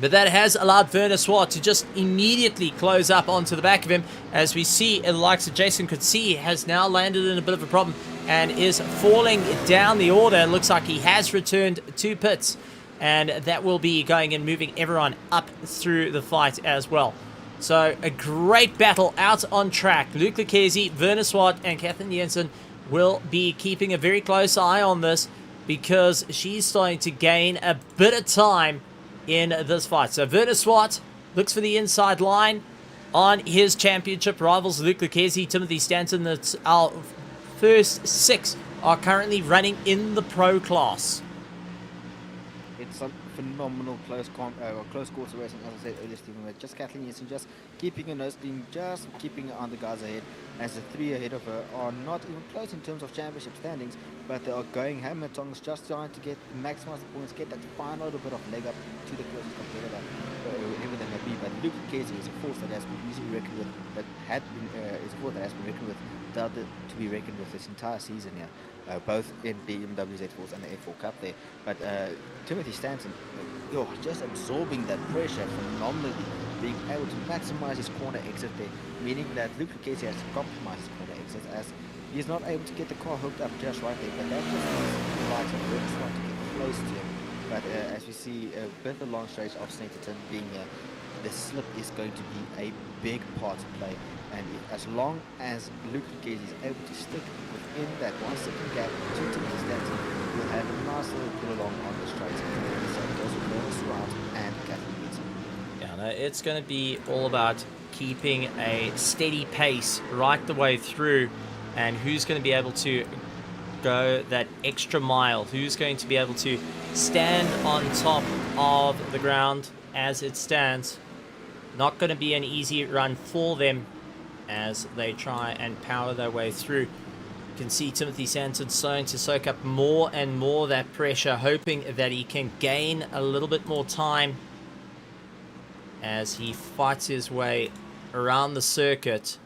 but that has allowed Werner Swart to just immediately close up onto the back of him. As we see, the likes of Jason Coetzee has now landed in a bit of a problem and is falling down the order. It looks like he has returned to pits, and that will be going and moving everyone up through the fight as well. So a great battle out on track. Luke Lucchesi, Werner Swart, and Kathleen Jensen will be keeping a very close eye on this, because she's starting to gain a bit of time in this fight. So Werner Swart looks for the inside line on his championship rivals. Luke Lucchesi, Timothy Stanton. That's our first 6 are currently running in the pro class. It's a phenomenal close quarter racing, as I said earlier, Stephen. With just Kathleen Jensen just keeping her nose clean, just keeping her on the guys ahead, as the 3 ahead of her are not even close in terms of championship standings, but they are going hammer tongs, just trying to maximize the points, get that final little bit of leg up to the closest competitor, whoever they may be. But Luke Lucchesi is a force that has been easily reckoned with, is a force that has been reckoned with, to be reckoned with this entire season here. Both in BMW Z4s and the F4 Cup there. But Timothy Stanton, just absorbing that pressure phenomenally, being able to maximize his corner exit there, meaning that Luke Lucchesi has to compromise his corner exit, as he's not able to get the car hooked up just right there. But that just means the likes of Werner Swart to get close to him. But as we see, with the long stretch of Snetterton being here, the slip is going to be a big part to play. And as long as Luke Lucchesi is able to stick within that 1 second gap to Timothy Stanton, we'll have a nice little pull along on the straight. So it goes with Werner Swart and Kathleen Jensen. Yeah, no, it's going to be all about keeping a steady pace right the way through, and who's going to be able to go that extra mile, who's going to be able to stand on top of the ground as it stands. Not going to be an easy run for them as they try and power their way through. You can see Timothy Stanton starting to soak up more and more that pressure, hoping that he can gain a little bit more time as he fights his way around the circuit,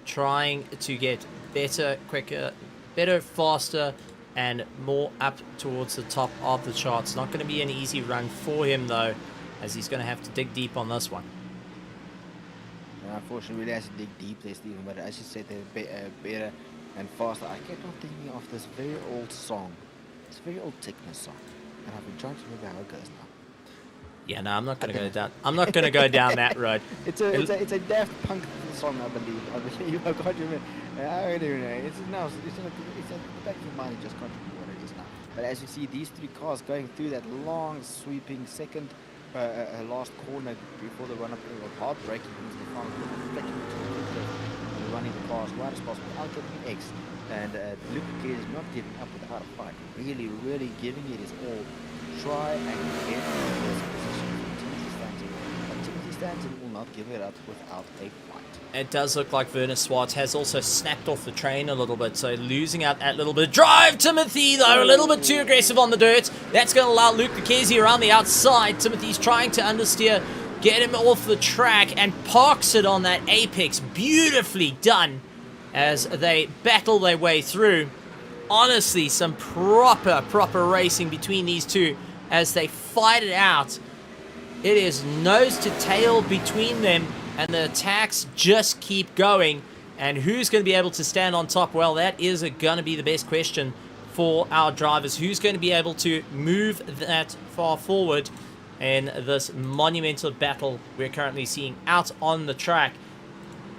trying to get better, quicker, better, faster, and more up towards the top of the charts. Not going to be an easy run for him though, as he's going to have to dig deep on this one. Unfortunately, really has to dig deep there, Stephen. But as you said, they're better and faster. I kept on thinking of this very old song. It's a very old Techno song, and I've been trying to remember how it goes now. Yeah, no, I'm not going to go down. I'm not going to go down that road. It's a Daft Punk song, I believe. I can't remember. I don't know. It's in the back of your mind. You just can't remember what it is now. But as you see, these 3 cars going through that long, sweeping second. Last corner before the run-up, hard braking into the final corner, flicking to the left, and running the car as wide as possible without getting an X. And Luke Lucchesi is not giving up without a fight, really giving it his all. Try and get the first position from Timothy Stanton, but Timothy Stanton will not give it up without a fight. It does look like Werner Swart has also snapped off the train a little bit, so losing out that little bit. Drive, Timothy, though, a little bit too aggressive on the dirt. That's going to allow Luke Lucchesi around the outside. Timothy's trying to understeer, get him off the track, and parks it on that apex. Beautifully done as they battle their way through. Honestly, some proper racing between these two as they fight it out. It is nose to tail between them, and the attacks just keep going. And who's going to be able to stand on top? Well, that is going to be the best question for our drivers. Who's going to be able to move that far forward in this monumental battle we're currently seeing out on the track.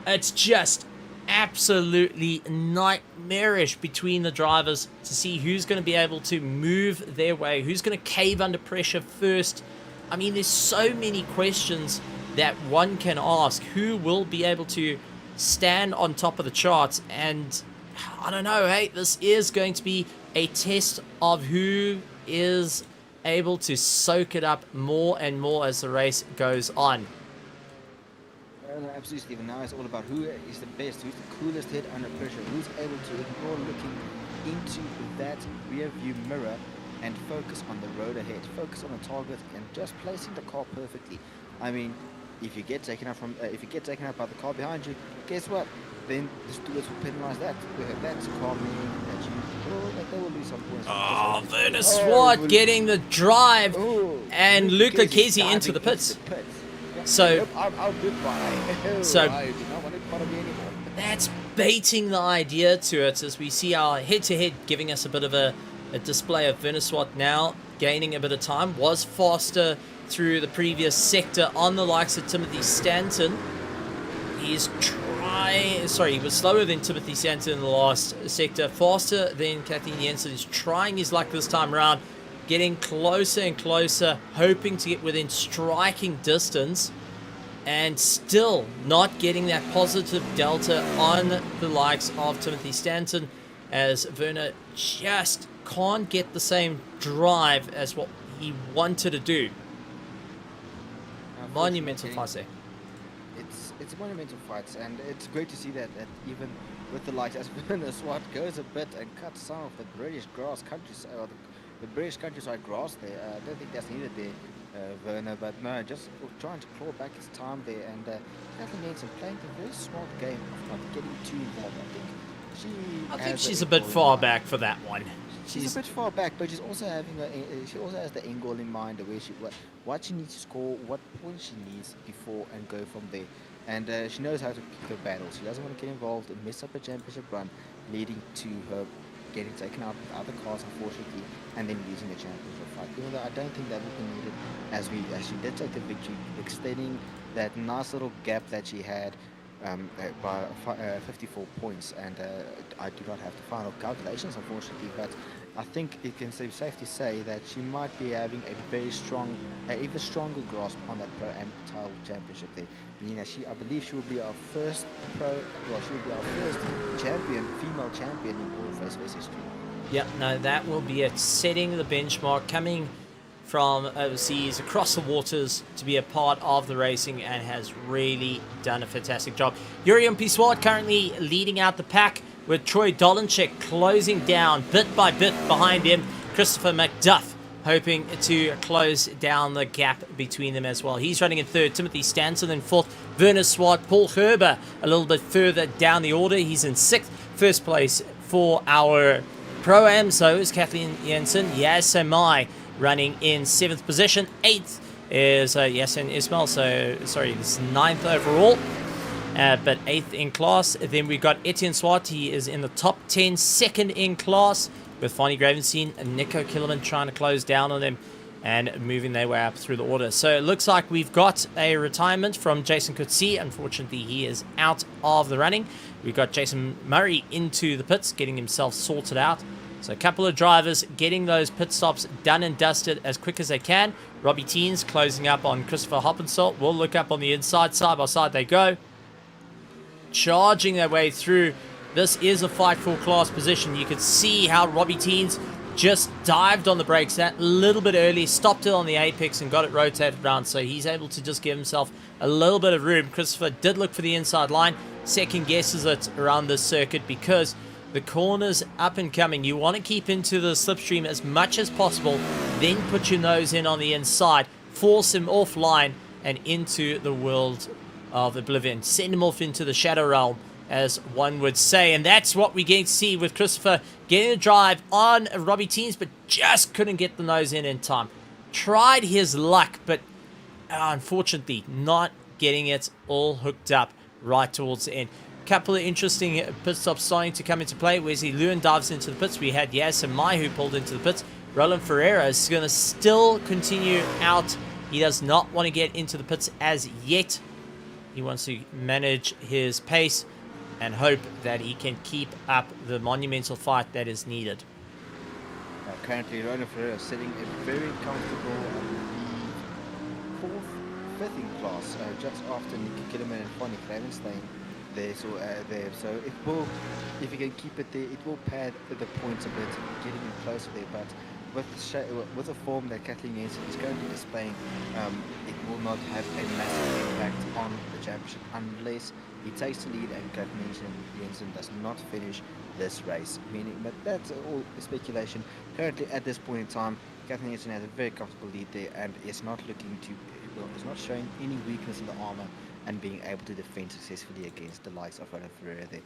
It's just absolutely nightmarish between the drivers to see who's going to be able to move their way, who's going to cave under pressure first. I mean, there's so many questions that one can ask. Who will be able to stand on top of the charts? And I don't know, hey, this is going to be a test of who is able to soak it up more and more as the race goes on. No, absolutely, Stephen. Now it's all about who is the best, who's the coolest head under pressure, who's able to ignore looking into that rear view mirror and focus on the road ahead, focus on the target, and just placing the car perfectly. I mean, if you get taken out by the car behind you, guess what? Then the stewards will penalise that. That's car meaning that there will be some points. Oh, Werner Swart getting the drive, and Luke Lucchesi into the pits. So, I'll goodbye. So I do not want to follow me anymore. That's baiting the idea to it as we see our head-to-head giving us a bit of a display of Werner Swart now gaining a bit of time. Was faster through the previous sector on the likes of Timothy Stanton. He was slower than Timothy Stanton in the last sector, faster than Kathleen Jensen. He's trying his luck this time around, getting closer and closer, hoping to get within striking distance, and still not getting that positive delta on the likes of Timothy Stanton, as Werner just can't get the same drive as what he wanted to do. Monumental fight there. It's a monumental fight, and it's great to see that even with the likes as Werner Swart goes a bit and cuts some of the British grass countryside, or the British countryside grass there. I don't think that's needed there, Werner, but no, just trying to claw back his time there, and Kathleen Jensen playing a very smart game of not getting too involved. I think she's a bit far back for that one. She's a bit far back, but she's also having she also has the end goal in mind, where what she needs to score, what points she needs before, and go from there. And she knows how to pick her battles. She doesn't want to get involved and mess up a championship run, leading to her getting taken out with other cars, unfortunately, and then losing the championship fight. Even though I don't think that would be needed, as she did take the victory, extending that nice little gap that she had by 54 points. And I do not have the final calculations, unfortunately, but I think it can be safe to say that she might be having a very strong, even stronger grasp on that Pro Am title championship there. Meaning that I believe she will be our first female champion in all of RaceFace history. Yep, no, that will be it. Setting the benchmark, coming from overseas, across the waters, to be a part of the racing, and has really done a fantastic job. Yuri Swart currently leading out the pack, with Troy Dolenchek closing down bit by bit behind him. Christopher McDuff hoping to close down the gap between them as well. He's running in third. Timothy Stanton in fourth. Werner Swart. Paul Herber a little bit further down the order. He's in sixth. First place for our Pro-Am, so is Kathleen Jensen. Yasemai running in seventh position. Eighth is Yasin Ismail, so sorry, this is ninth overall. But 8th in class. Then we got Etienne Swart. He is in the top 10, second in class, with Fonnie Gravenstein and Nico Killerman trying to close down on them and moving their way up through the order. So it looks like we've got a retirement from Jason Coetzee. Unfortunately, he is out of the running. We've got Jason Murray into the pits, getting himself sorted out. So a couple of drivers getting those pit stops done and dusted as quick as they can. Robbie Teens closing up on Christopher Hoppenstolt. We'll look up on the inside, side by side they go, charging their way through. This is a fight for class position. You could see how Robbie Teens just dived on the brakes that little bit early, stopped it on the apex and got it rotated around, so he's able to just give himself a little bit of room. Christopher did look for the inside line, second guesses it around this circuit because the corner's up and coming. You want to keep into the slipstream as much as possible, then put your nose in on the inside, force him offline and into the world of oblivion. Send him off into the shadow realm, as one would say. And that's what we're going to see with Christopher getting a drive on Robbie Teens, but just couldn't get the nose in time. Tried his luck, but unfortunately not getting it all hooked up right towards the end. Couple of interesting pit stops starting to come into play. Wesley Lewin dives into the pits. We had Yas and Mai who pulled into the pits. Roland Ferreira is going to still continue out He does not want to get into the pits as yet. He wants to manage his pace and hope that he can keep up the monumental fight that is needed. Currently, Ronan Ferreira sitting a very comfortable fourth, fifth in class, just after Nicky Killerman and Fonny Gravenstein there. So it will, if you can keep it there, it will pad the points a bit, getting him closer there. But with the form that Kathleen Jensen is currently displaying, it will not have a massive impact on the championship unless he takes the lead and Kathleen Jensen does not finish this race. But that's all speculation. Currently, at this point in time, Kathleen Jensen has a very comfortable lead there and is not looking to, is not showing any weakness in the armor and being able to defend successfully against the likes of Ronan Ferreira there.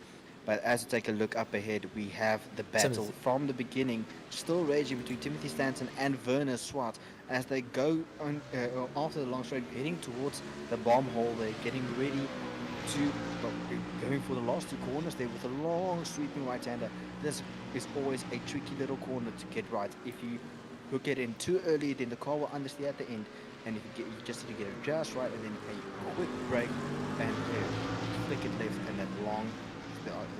But as we take a look up ahead, we have the battle from the beginning still raging between Timothy Stanton and Werner Swart as they go on after the long straight, heading towards the bomb hole. They're getting ready to going for the last two corners there with a long sweeping right-hander. This is always a tricky little corner to get right. If you hook it in too early, then the car will understeer at the end, and if you just need to get it just right, and then a quick brake and flick it left, and that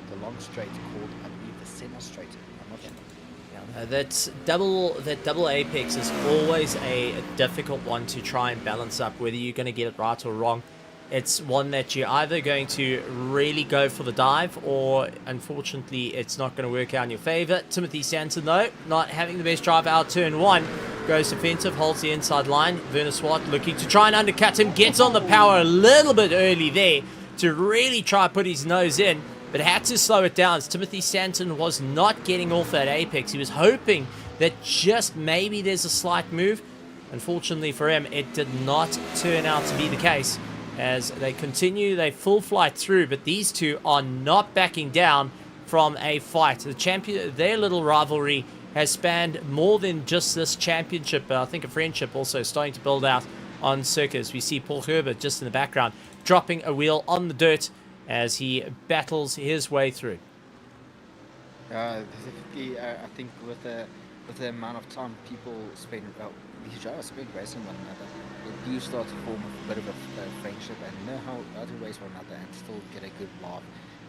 the long straight called, I believe, the center straight. I'm not sure. That double apex is always a difficult one to try and balance up, whether you're going to get it right or wrong. It's one that you're either going to really go for the dive, or unfortunately it's not going to work out in your favor. Timothy Stanton, though, not having the best drive out turn one, goes defensive, holds the inside line. Werner Swart looking to try and undercut him, gets on the power a little bit early there to really try and put his nose in, but had to slow it down as Timothy Stanton was not getting off that apex. He was hoping that just maybe there's a slight move. Unfortunately for him, it did not turn out to be the case. As they continue, they full flight through, but these two are not backing down from a fight. The champion, their little rivalry has spanned more than just this championship, but I think a friendship also starting to build out on circuits. We see Paul Herbert just in the background, dropping a wheel on the dirt as he battles his way through. Specifically, I think with the amount of time people spend, these drivers spend racing one another, they do start to form a bit of a friendship and know how to race one another and still get a good laugh,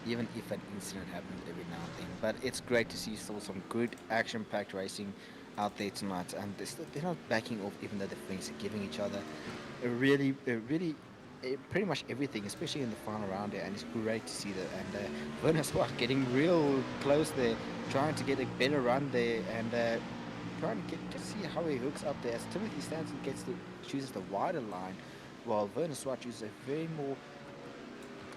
even if an incident happens every now and then. But it's great to see still some good action-packed racing out there tonight, and they're not backing off even though they're friends, giving each other pretty much everything, especially in the final round there, and it's great to see that. And Werner Swart getting real close there, trying to get a better run there, and trying to see how he hooks up there as Timothy Stanton chooses the wider line, while Werner Swart chooses a very more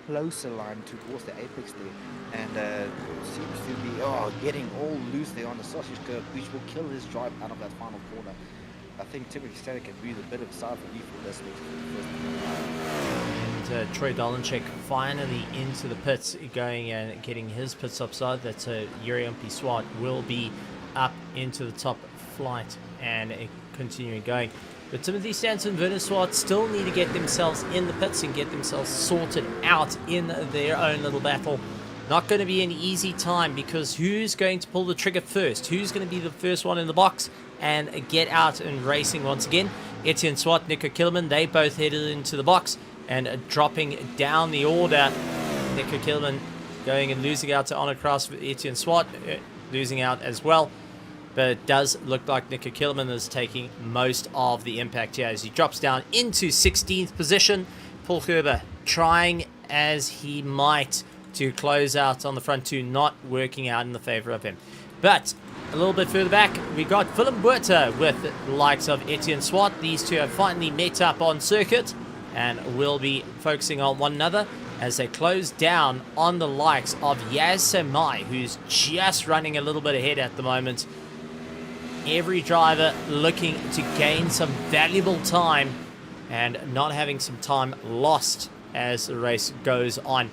closer line towards the apex there, and seems to be getting all loose there on the sausage curve, which will kill his drive out of that final corner. I think Timothy Stanton can breathe a bit of sigh of relief for this And Troy Dolanchek finally into the pits, going and getting his pit stop side. That Yuri Swart will be up into the top flight and continuing going. But Timothy Stanton, Werner Swart still need to get themselves in the pits and get themselves sorted out in their own little battle. Not going to be an easy time, because who's going to pull the trigger first? Who's going to be the first one in the box and get out and racing once again? Etienne Swart, Nico Killerman, they both headed into the box and dropping down the order. Nico Killerman going and losing out to Honor Cross with Etienne Swart, losing out as well. But it does look like Nico Killerman is taking most of the impact here as he drops down into 16th position. Paul Gerber trying as he might to close out on the front two, not working out in the favor of him. But a little bit further back, we got Willem Buerta with the likes of Etienne Swart. These two have finally met up on circuit and will be focusing on one another as they close down on the likes of Yaz Semai, who's just running a little bit ahead at the moment. Every driver looking to gain some valuable time and not having some time lost as the race goes on.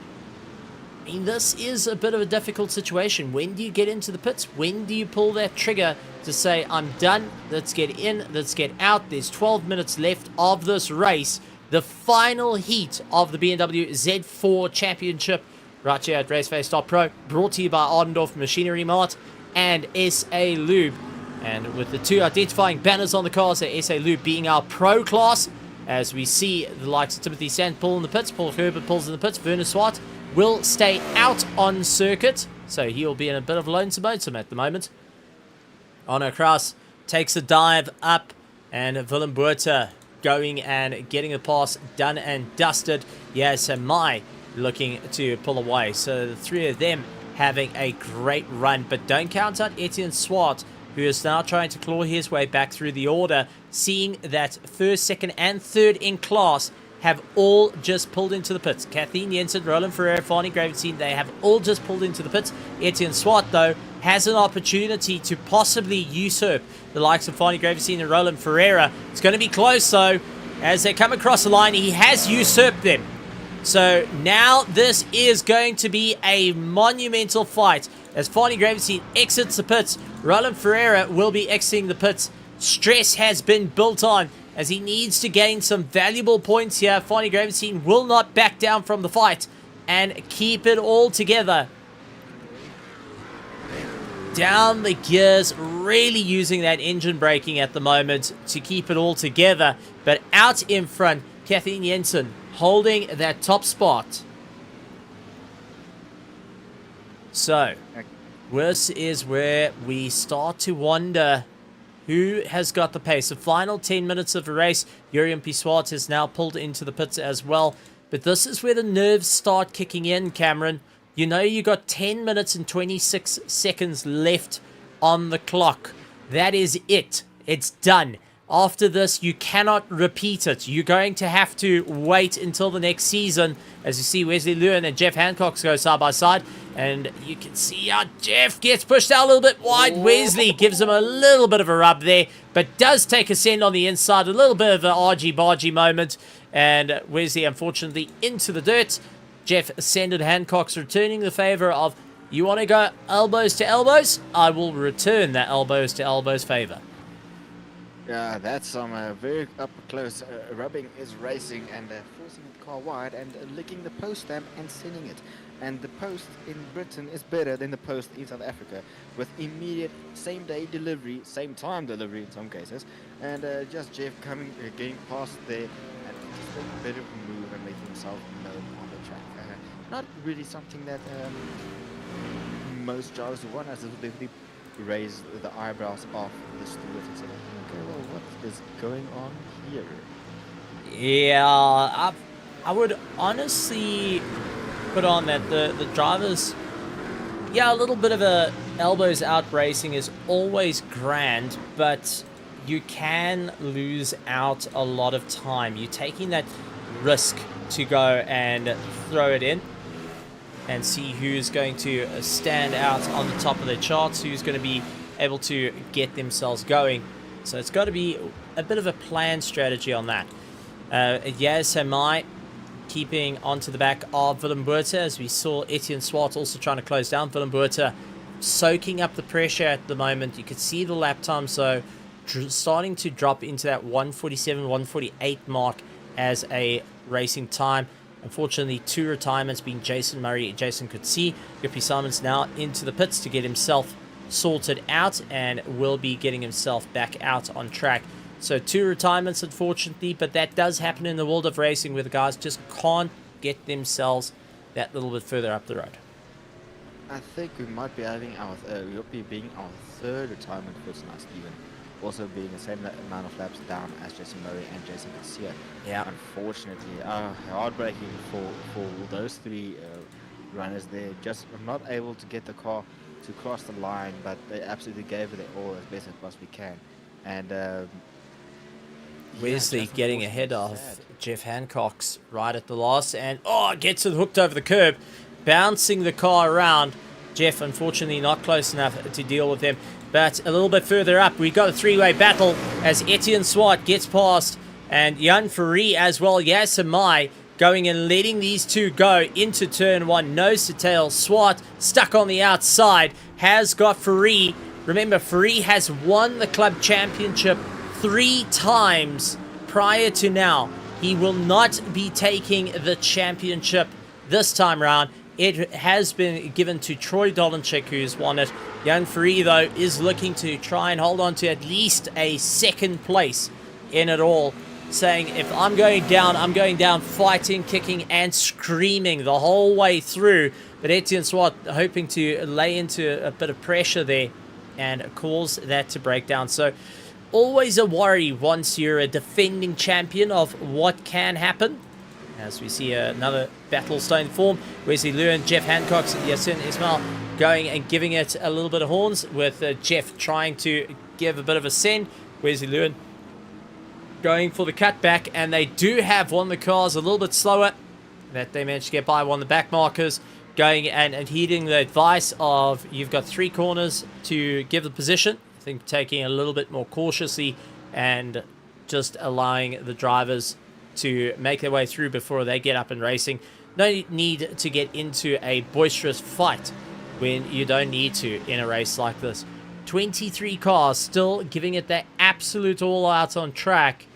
I mean, this is a bit of a difficult situation. When do you get into the pits? When do you pull that trigger to say, I'm done, let's get in, let's get out? There's 12 minutes left of this race. The final heat of the BMW Z4 Championship right here at RaceFace.Pro, brought to you by Ardendorf Machinery Mart and SA Lube. And with the two identifying banners on the cars, SA Lube being our Pro class as we see the likes of Timothy Sand pull in the pits. Paul Herbert pulls in the pits. Werner Swart will stay out on circuit, so he'll be in a bit of lonesome at the moment. Arno Kraus takes a dive up, and Willem Buerta going and getting the pass done and dusted. Yes, and Mai looking to pull away. So the three of them having a great run, but don't count out Etienne Swart, who is now trying to claw his way back through the order, seeing that first, second, and third in class have all just pulled into the pits. Kathleen Jensen, Roland Ferreira, Fani Gravenstein, they have all just pulled into the pits. Etienne Swart, though, has an opportunity to possibly usurp the likes of Fani Gravenstein and Roland Ferreira. It's going to be close, though. As they come across the line, he has usurped them. So now this is going to be a monumental fight. As Fani Gravenstein exits the pits, Roland Ferreira will be exiting the pits. Stress has been built on as he needs to gain some valuable points here. Fani Gravenstein will not back down from the fight and keep it all together. Down the gears, really using that engine braking at the moment to keep it all together. But out in front, Kathleen Jensen holding that top spot. So, this is where we start to wonder who has got the pace. The final 10 minutes of the race, Jurien Piswart has now pulled into the pits as well. But this is where the nerves start kicking in, Cameron. You know you got 10 minutes and 26 seconds left on the clock. That is it. It's done. After this, you cannot repeat it. You're going to have to wait until the next season. As you see, Wesley Lewin and Jeff Hancock go side by side. And you can see how Jeff gets pushed out a little bit wide. Wesley gives him a little bit of a rub there, but does take a send on the inside. A little bit of an argy-bargy moment. And Wesley, unfortunately, into the dirt. Jeff Sended Hancock's returning the favor of, you want to go elbows to elbows? I will return that elbows to elbows favor. Yeah, that's some very up close rubbing is racing and forcing the car wide and licking the post stamp and sending it. And the post in Britain is better than the post in South Africa, with immediate same-day delivery, same-time delivery in some cases, and just Jeff coming, getting past there and just a bit of a move and making himself known on the track. Not really something that most drivers would want, as it would definitely raise the eyebrows off the stewards and say, okay, well, what is going on here? Yeah, I would honestly put on that the drivers, yeah, a little bit of a elbows out racing is always grand, but you can lose out a lot of time. You're taking that risk to go and throw it in and see who's going to stand out on the top of the charts, who's going to be able to get themselves going. So it's got to be a bit of a planned strategy on that. Yes, am I keeping onto the back of Willem Buerta, as we saw Etienne Swart also trying to close down. Willem Buerta soaking up the pressure at the moment. You could see the lap time, so starting to drop into that 147, 148 mark as a racing time. Unfortunately, two retirements being Jason Murray and Jason Coetzee. Guppy Simons now into the pits to get himself sorted out and will be getting himself back out on track. So two retirements, unfortunately, but that does happen in the world of racing where the guys just can't get themselves that little bit further up the road. I think we might be having our, we'll be being our third retirement for tonight, Stephen. Also being the same amount of laps down as Jason Murray and Jason Garcia. Yeah. Unfortunately, heartbreaking for those three runners. They're just not able to get the car to cross the line, but they absolutely gave it their all as best as possibly can. And Wesley getting ahead of Jeff Hancock's right at the last, and gets it hooked over the curb, bouncing the car around. Jeff, unfortunately, not close enough to deal with him. But a little bit further up, we've got a three-way battle as Etienne Swart gets past, and Jan Ferree as well. Yasamai going and letting these two go into turn one, nose to tail. Swart stuck on the outside, has got Ferree. Remember, Ferree has won the club championship 3 times prior to now. He will not be taking the championship this time around. It has been given to Troy Dolenchik, who's won it. Jan Ferree, though, is looking to try and hold on to at least a second place in it all. saying, if I'm going down fighting, kicking, and screaming the whole way through. But Etienne Swart hoping to lay into a bit of pressure there and cause that to break down. So always a worry once you're a defending champion of what can happen. As we see another battle stone form. Wesley Lewin, Jeff Hancock, Yasin Ismail going and giving it a little bit of horns, with Jeff trying to give a bit of a send. Wesley Lewin going for the cutback, and they do have one of the cars a little bit slower that they managed to get by. One of the back markers going and heeding the advice of, you've got 3 corners to give the position. I think taking a little bit more cautiously and just allowing the drivers to make their way through before they get up and racing. No need to get into a boisterous fight when you don't need to in a race like this. 23 cars still giving it their absolute all out on track,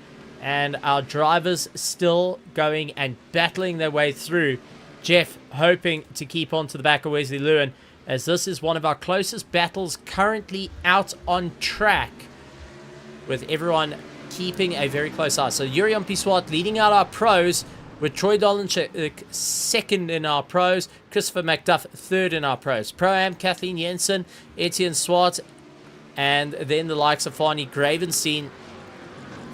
and our drivers still going and battling their way through. Jeff hoping to keep on to the back of Wesley Lewin, as this is one of our closest battles currently out on track, with everyone keeping a very close eye. So Yuri Piswat leading out our pros, with Troy Dolanchik second in our pros, Christopher McDuff third in our pros. Pro-Am, Kathleen Jensen, Etienne Swart, and then the likes of Fani Gravenstein.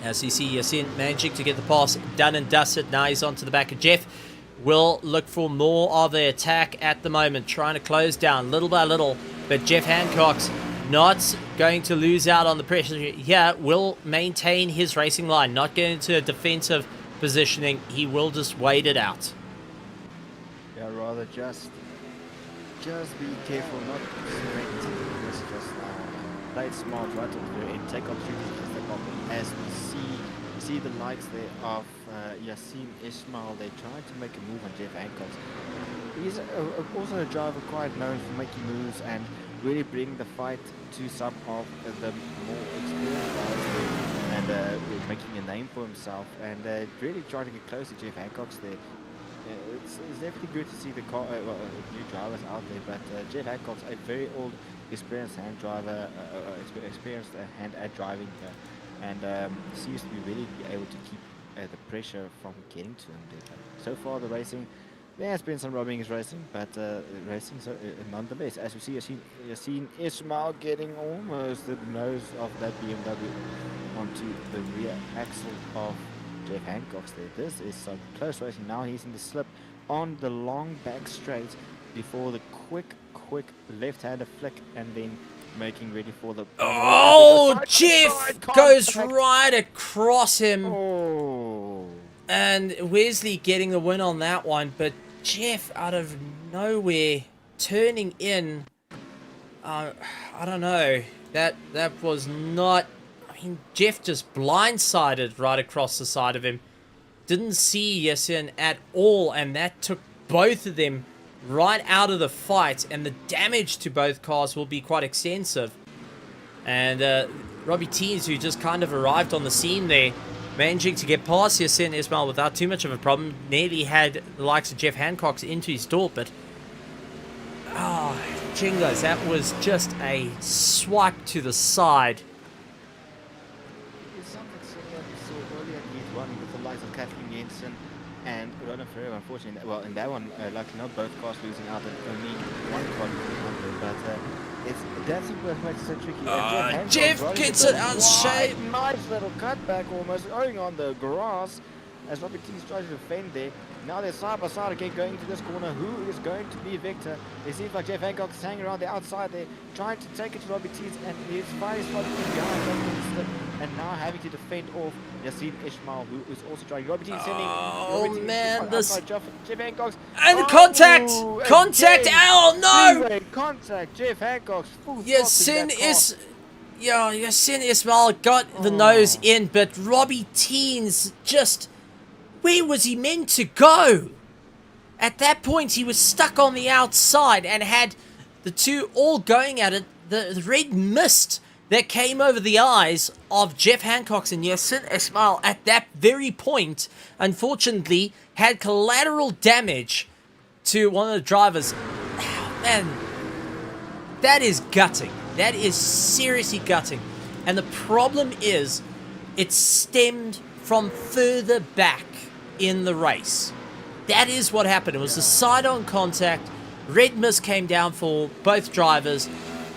As you see, Yasin managing to get the pass done and dusted. Now he's onto the back of Jeff. Will look for more of the attack at the moment, trying to close down little by little, but Jeff Hancock's not going to lose out on the pressure here. Will maintain his racing line, not get into a defensive positioning. He will just wait it out. Yeah, rather just be careful, not sprint. Just play it smart right at the very end. Take opportunities as they pop in. As we see the likes there of Yasin Ismail, they're trying to make a move on Jeff Hancock. He's also a driver quite known for making moves and really bring the fight to some of the more experienced guys and making a name for himself, and really trying to get close to Jeff Hancock's there. It's definitely good to see the new drivers out there, but Jeff Hancock's a very old, experienced hand driver, experienced hand at driving, and seems to be really able to keep the pressure from getting to him there. So far the racing, there has been some rubbing racing, but racing nonetheless. As we see, Yasin Ismail getting almost the nose of that BMW onto the rear axle of Jeff Hancock's there. This is some close racing. Now he's in the slip on the long back straight before the quick left-hander flick, and then making ready for the... Oh, Jeff goes right across him. Oh. And Wesley getting the win on that one, but Jeff out of nowhere turning in. I don't know. That was not... I mean, Jeff just blindsided right across the side of him. Didn't see Yasin at all, and that took both of them right out of the fight, and the damage to both cars will be quite extensive. And Robbie Teens, who just kind of arrived on the scene there, managing to get past Yasin Ismail without too much of a problem, nearly had the likes of Jeff Hancock into his door, but jingles, that was just a swipe to the side. It's something similar we saw earlier in Heat 1 with the likes of Kathleen Jensen and Ronan Ferreira. Unfortunately, well, in that one, luckily not both cars losing out, and only one car losing out, but that's what makes it so tricky. Jeff gets it unshaped. Nice little cutback, almost going on the grass as Robbie T's trying to defend there. Now they're side by side again, going to this corner. Who is going to be Victor? It seems like Jeff Hancock is hanging around the outside there, trying to take it to Robbie T's, and his fire spotting behind, and now having to defend off Yasin Ismail, who is also trying. Robbie T's sending. Oh man, this Jeff Hancock's and contact. Oh no! Contact. Jeff Hancock's full. Yasin Ismail got the nose in, but Robbie Teens just... Where was he meant to go? At that point, he was stuck on the outside and had the two all going at it. The red mist that came over the eyes of Jeff Hancock and Yasin Ismail at that very point, unfortunately, had collateral damage to one of the drivers. Man, that is gutting. That is seriously gutting. And the problem is, it stemmed from further back in the race. That is what happened. It was a side-on contact. Red mist came down for both drivers,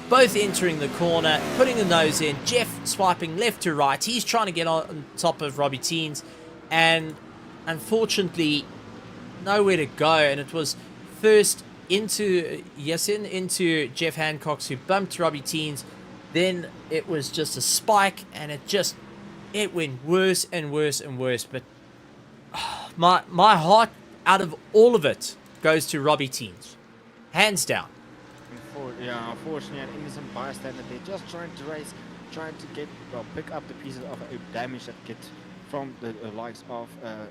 both entering the corner, putting the nose in. Jeff swiping left to right. He's trying to get on top of Robbie Teens, and unfortunately, nowhere to go. And it was first into Yasin, into Jeff Hancock's, who bumped Robbie Teens. Then it was just a spike, and it went worse and worse and worse. But my heart, out of all of it, goes to Robbie Teens, hands down. Unfortunately, an innocent bystander, they're just trying to race, trying to pick up the pieces of a damage that gets from the likes of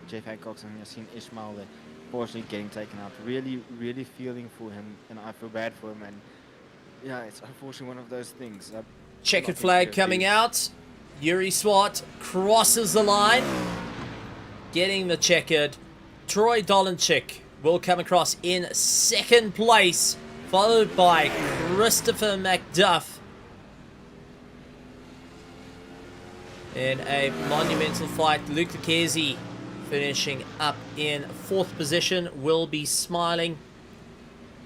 Jeff Hancock and Yasin Ismail. They're unfortunately getting taken out. Really, really feeling for him, and I feel bad for him. And yeah, it's unfortunately one of those things. Checkered flag coming out. Yuri Swart crosses the line, getting the checkered. Troy Dolenchik will come across in second place, followed by Christopher McDuff. In a monumental fight, Luke Lucchesi finishing up in fourth position will be smiling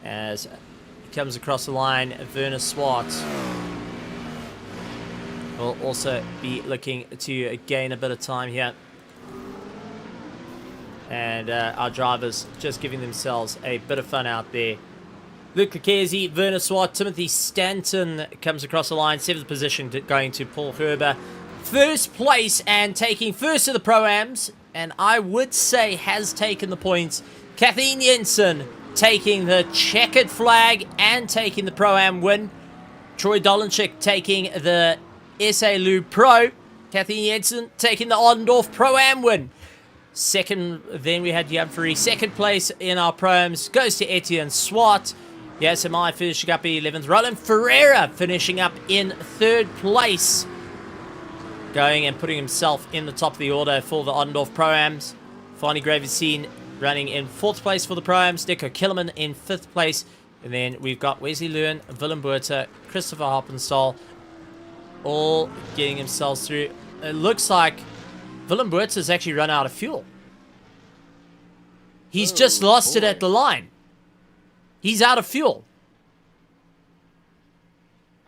as he comes across the line. Werner Swart will also be looking to gain a bit of time here. And our drivers just giving themselves a bit of fun out there. Luke Lucchesi, Werner Swart, Timothy Stanton comes across the line. 7th position going to Paul Herber. First place and taking first of the Pro-Ams, and I would say has taken the points. Kathleen Jensen taking the checkered flag and taking the Pro-Am win. Troy Dolenchik taking the SA Lu Pro. Kathleen Jensen taking the Oddendorf Pro-Am win. Second, then we had Humphrey. Second place in our Pro-Ams goes to Etienne Swart. Yasamai finishing up in 11th. Roland Ferreira finishing up in 3rd place. Going and putting himself in the top of the order for the Oddendorf Pro-Ams. Finally, Graveseen running in 4th place for the Pro-Ams. Nico Killerman in 5th place. And then we've got Wesley Lewin, Willem Buerter, Christopher Hoppenstall, all getting themselves through. It looks like Willem Buerter's actually run out of fuel. He's just lost it at the line. He's out of fuel.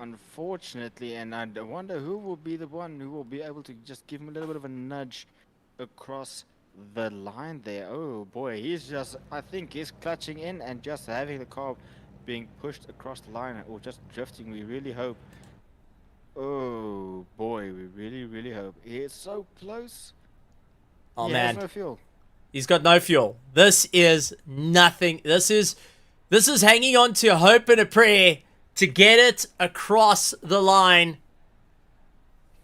Unfortunately, and I wonder who will be the one who will be able to just give him a little bit of a nudge across the line there. Oh boy, I think he's clutching in and just having the car being pushed across the line or just drifting. We really hope. Oh boy, we really, really hope. He is so close. Oh he man, has no fuel. He's got no fuel. This is nothing. This is hanging on to hope and a prayer to get it across the line.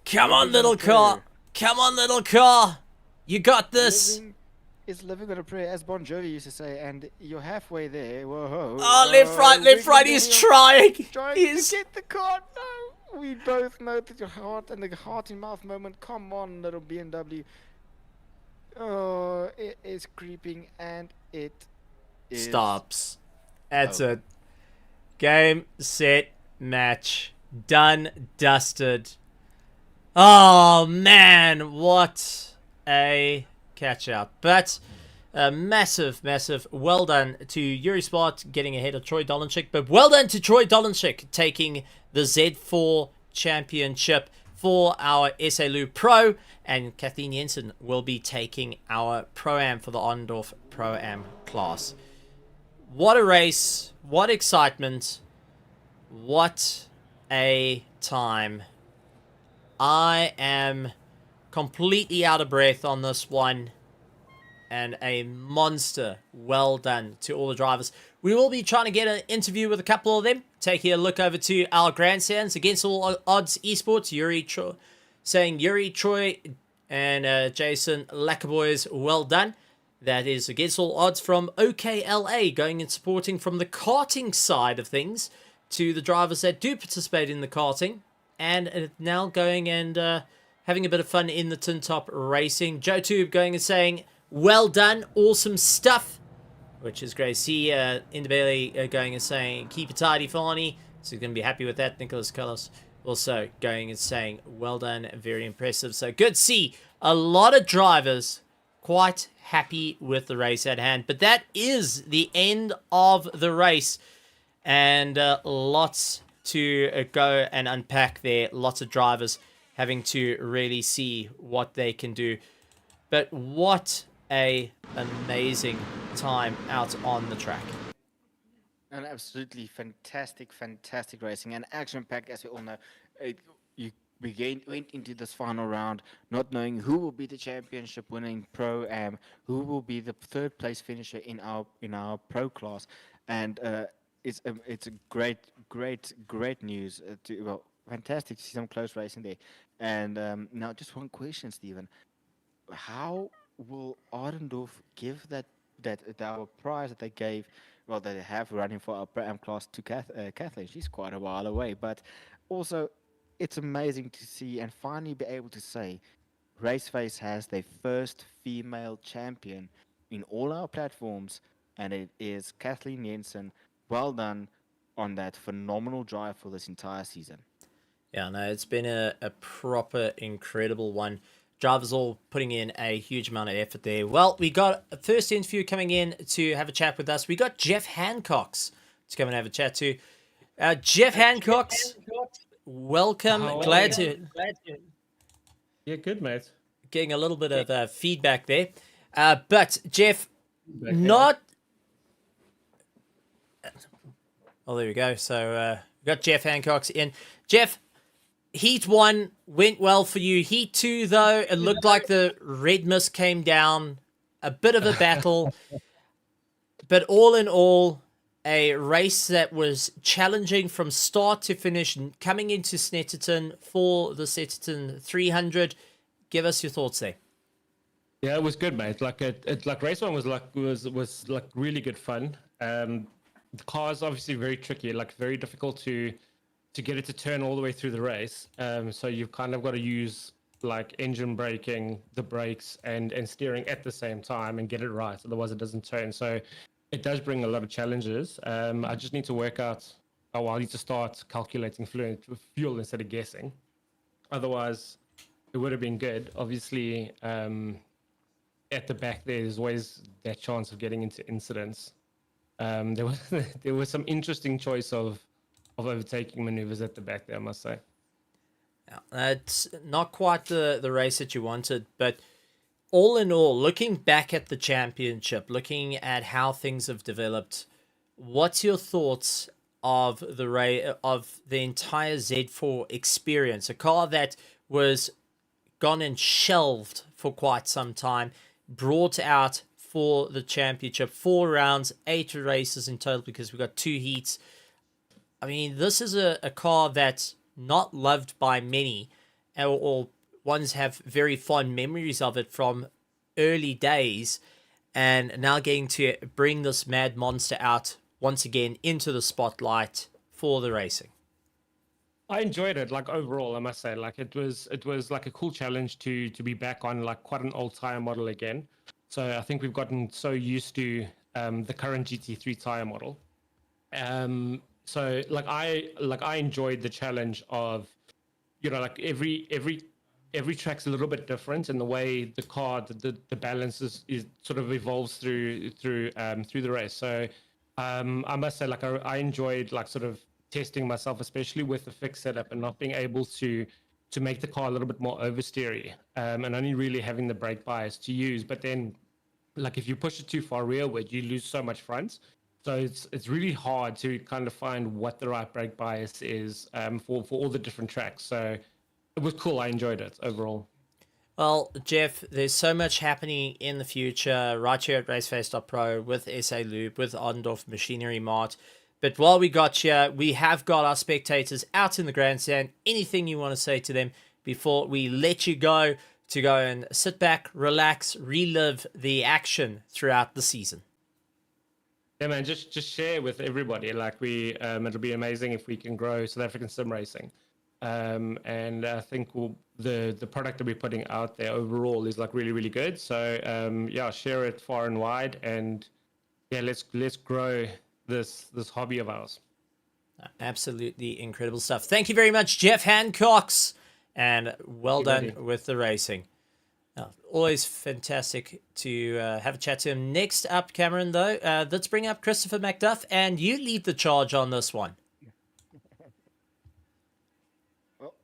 Come on, little car. Come on, little car. You got this. Living on a prayer, as Bon Jovi used to say, and you're halfway there. Whoa. Oh, left, right. He's trying. He's to get the car. No. We both know that your heart and the heart in mouth moment. Come on, little BMW. Oh, it is creeping and it is. Stops. That's it. Game, set, match. Done, dusted. Oh, man. What a catch-up. But a massive well done to Yuri Spot getting ahead of Troy Dolenchik. But well done to Troy Dolenchik taking the Z4 Championship for our SA Lu Pro. And Kathleen Jensen will be taking our Pro-Am for the Oddendorf Pro-Am class. What a race. What excitement. What a time. I am completely out of breath on this one. And a monster well done to all the drivers. We will be trying to get an interview with a couple of them. Taking a look over to our grandstands. Against All Odds Esports. Yuri, Troy, and Jason Lackaboys, well done. That is Against All Odds from OKLA, going and supporting from the karting side of things to the drivers that do participate in the karting. And now going and having a bit of fun in the tin top racing. Joe Tube going and saying, well done, awesome stuff. Which is great to see. Indabele going and saying, keep it tidy, Farney. So he's going to be happy with that. Nicholas Carlos also going and saying, well done, very impressive. So good to see a lot of drivers quite happy with the race at hand. But that is the end of the race. And lots to go and unpack there. Lots of drivers having to really see what they can do. But what a amazing time out on the track. And absolutely fantastic racing and action-packed, as we all know. Went into this final round not knowing who will be the championship winner in Pro-Am, who will be the third place finisher in our Pro class, and it's a great news. Fantastic to see some close racing there. And now, just one question, Stephen: how will Ardendorf give that our prize that they gave, well, that they have running for our Pro-Am class to Kathleen? She's quite a while away, but also it's amazing to see and finally be able to say Raceface has their first female champion in all our platforms, and it is Kathleen Jensen. Well done on that phenomenal drive for this entire season. Yeah, no, it's been a proper incredible one. Drivers all putting in a huge amount of effort there. Well, we got a first interview coming in to have a chat with us. We got Jeff Hancox to come and have a chat to. Jeff Hancox, welcome. Glad to. Yeah, good, mate. Getting a little bit of feedback there. But, Jeff, not... Oh, there we go. So, we got Jeff Hancox in. Jeff, Heat 1 went well for you. Heat 2, though, it looked like the red mist came down. A bit of a battle. But all in all, a race that was challenging from start to finish, coming into Snetterton for the Snetterton 300. Give us your thoughts there. Yeah, it was good, mate. Like race one was really good fun. The car is obviously very tricky, like very difficult to get it to turn all the way through the race. So you've kind of got to use like engine braking, the brakes, and steering at the same time and get it right. Otherwise, it doesn't turn. So it does bring a lot of challenges. I just need to work out. I need to start calculating fuel instead of guessing. Otherwise, it would have been good. Obviously, at the back there's always that chance of getting into incidents. There was some interesting choice of overtaking maneuvers at the back there, I must say. It's not quite the race that you wanted, but all in all, looking back at the championship, looking at how things have developed, what's your thoughts of the entire Z4 experience? A car that was gone and shelved for quite some time, brought out for the championship, 4 rounds, 8 races in total because we got 2 heats. I mean, this is a car that's not loved by many, or ones have very fond memories of it from early days, and now getting to bring this mad monster out once again into the spotlight for the racing. I enjoyed it, like overall, I must say. Like it was like a cool challenge to be back on like quite an old tire model again. So I think we've gotten so used to the current GT3 tire model. So like I enjoyed the challenge of, you know, like every track's a little bit different in the way the car, the balance is sort of evolves through the race. So I must say, like I enjoyed like sort of testing myself, especially with the fixed setup and not being able to make the car a little bit more oversteery, and only really having the brake bias to use. But then, like if you push it too far rearward, you lose so much front. So it's really hard to kind of find what the right brake bias is for all the different tracks. So it was cool. I enjoyed it overall. Well, Jeff, there's so much happening in the future right here at RaceFace.Pro with SA Lube, with Ardendorf Machinery Mart. But while we got you, we have got our spectators out in the grandstand. Anything you want to say to them before we let you go to go and sit back, relax, relive the action throughout the season? Yeah, man, just share with everybody. Like it'll be amazing if we can grow South African sim racing. And I think the product that we're putting out there overall is like really, really good. So yeah, share it far and wide, and yeah, let's grow this hobby of ours. Absolutely incredible stuff. Thank you very much, Jeff Hancox, and well done with the racing. Always fantastic to have a chat to him. Next up, Cameron, though, let's bring up Christopher McDuff, and you lead the charge on this one. Well,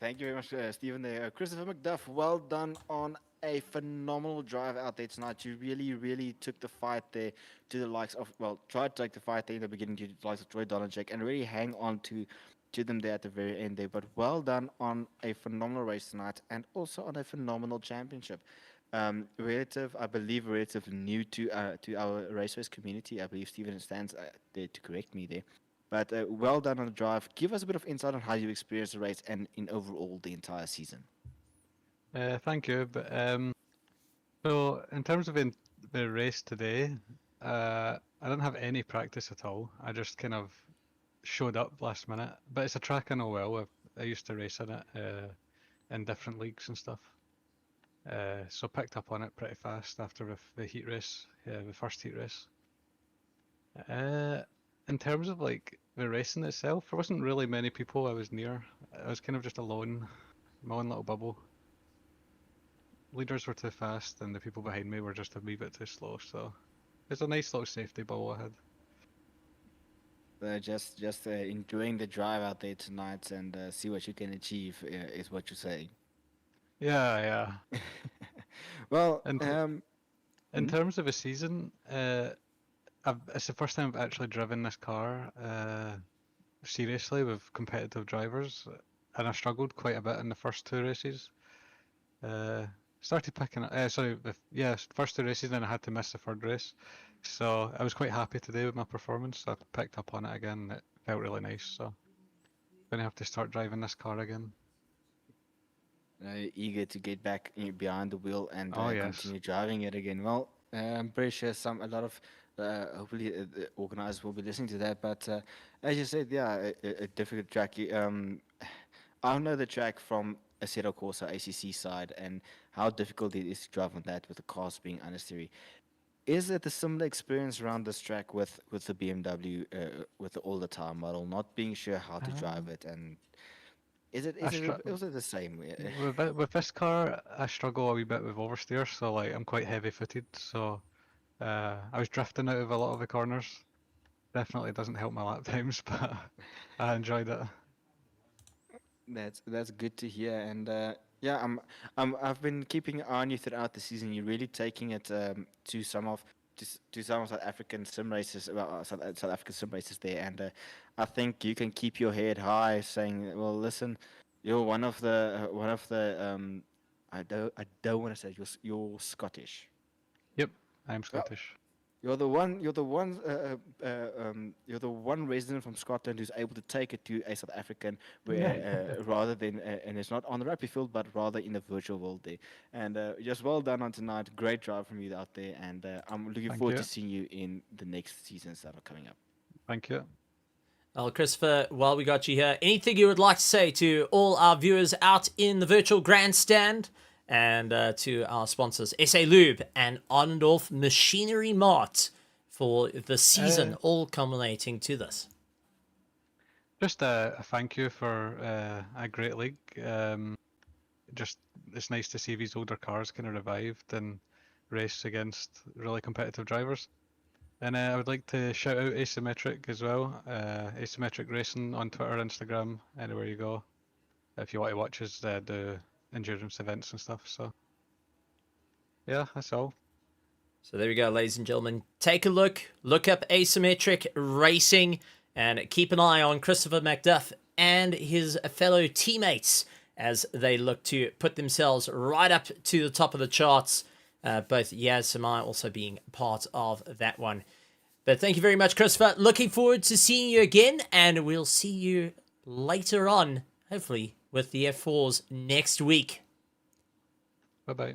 thank you very much, Stephen. There, Christopher McDuff. Well done on a phenomenal drive out there tonight. You really took the fight there to the likes of, well, tried to take the fight there in the beginning to the likes of Troy Donacek and really hang on to them there at the very end there. But well done on a phenomenal race tonight and also on a phenomenal championship. I believe relative new to our race community. I believe Stephen stands there to correct me there. But well done on the drive. Give us a bit of insight on how you experienced the race and in overall the entire season. Thank you. But so in terms of the race today, I didn't have any practice at all. I just kind of showed up last minute. But it's a track I know well. I used to race in it in different leagues and stuff. So picked up on it pretty fast after the heat race, the first heat race. In terms of like the racing itself, there wasn't really many people I was near. I was kind of just alone, my own little bubble. Leaders were too fast and the people behind me were just a wee bit too slow, so it's a nice little safety bubble I had. Just enjoying the drive out there tonight and see what you can achieve is what you're saying. Yeah. Well, in terms of a season, it's the first time I've actually driven this car seriously with competitive drivers, and I struggled quite a bit in the first two races. Started picking up, first two races, then I had to miss the third race. So I was quite happy today with my performance. So I picked up on it again. It felt really nice. So I'm gonna have to start driving this car again. Eager to get back behind the wheel and continue driving it again. Well, I'm pretty sure a lot of hopefully the organizers will be listening to that. But as you said, yeah, a difficult track. I know the track from Assetto Corsa ACC side and how difficult it is to drive on that with the cars being understeery. Is it a similar experience around this track with the BMW, with the older tire model, not being sure how to drive it? And is it the same? With this car, I struggle a wee bit with oversteer, so like I'm quite heavy-footed. So I was drifting out of a lot of the corners. Definitely doesn't help my lap times, but I enjoyed it. That's good to hear, and I've been keeping an eye on you throughout the season. You're really taking it to some of South African sim races, South African sim races there, and I think you can keep your head high, saying, "Well, listen, you're one of the I don't want to say you're Scottish." Yep, I'm Scottish. You're the one resident from Scotland who's able to take it to a South African, where rather than and it's not on the rugby field, but rather in the virtual world there. And just well done on tonight. Great drive from you out there, and I'm looking forward to seeing you in the next seasons that are coming up. Thank you. Well, Christopher, while we got you here, anything you would like to say to all our viewers out in the virtual grandstand? And to our sponsors, SA Lube and Arnendorf Machinery Mart for the season, all culminating to this. Just a thank you for a great league. Just it's nice to see these older cars kind of revived and race against really competitive drivers. And I would like to shout out Asymmetric as well. Asymmetric Racing on Twitter, Instagram, anywhere you go. If you want to watch us do endurance events and stuff. So yeah, that's all. So there we go, ladies and gentlemen. Take a look up Asymmetric Racing, and keep an eye on Christopher McDuff and his fellow teammates as they look to put themselves right up to the top of the charts. Both Yaz Samai also being part of that one. But thank you very much, Christopher. Looking forward to seeing you again, and we'll see you later on, hopefully, with the F4s next week. Bye-bye.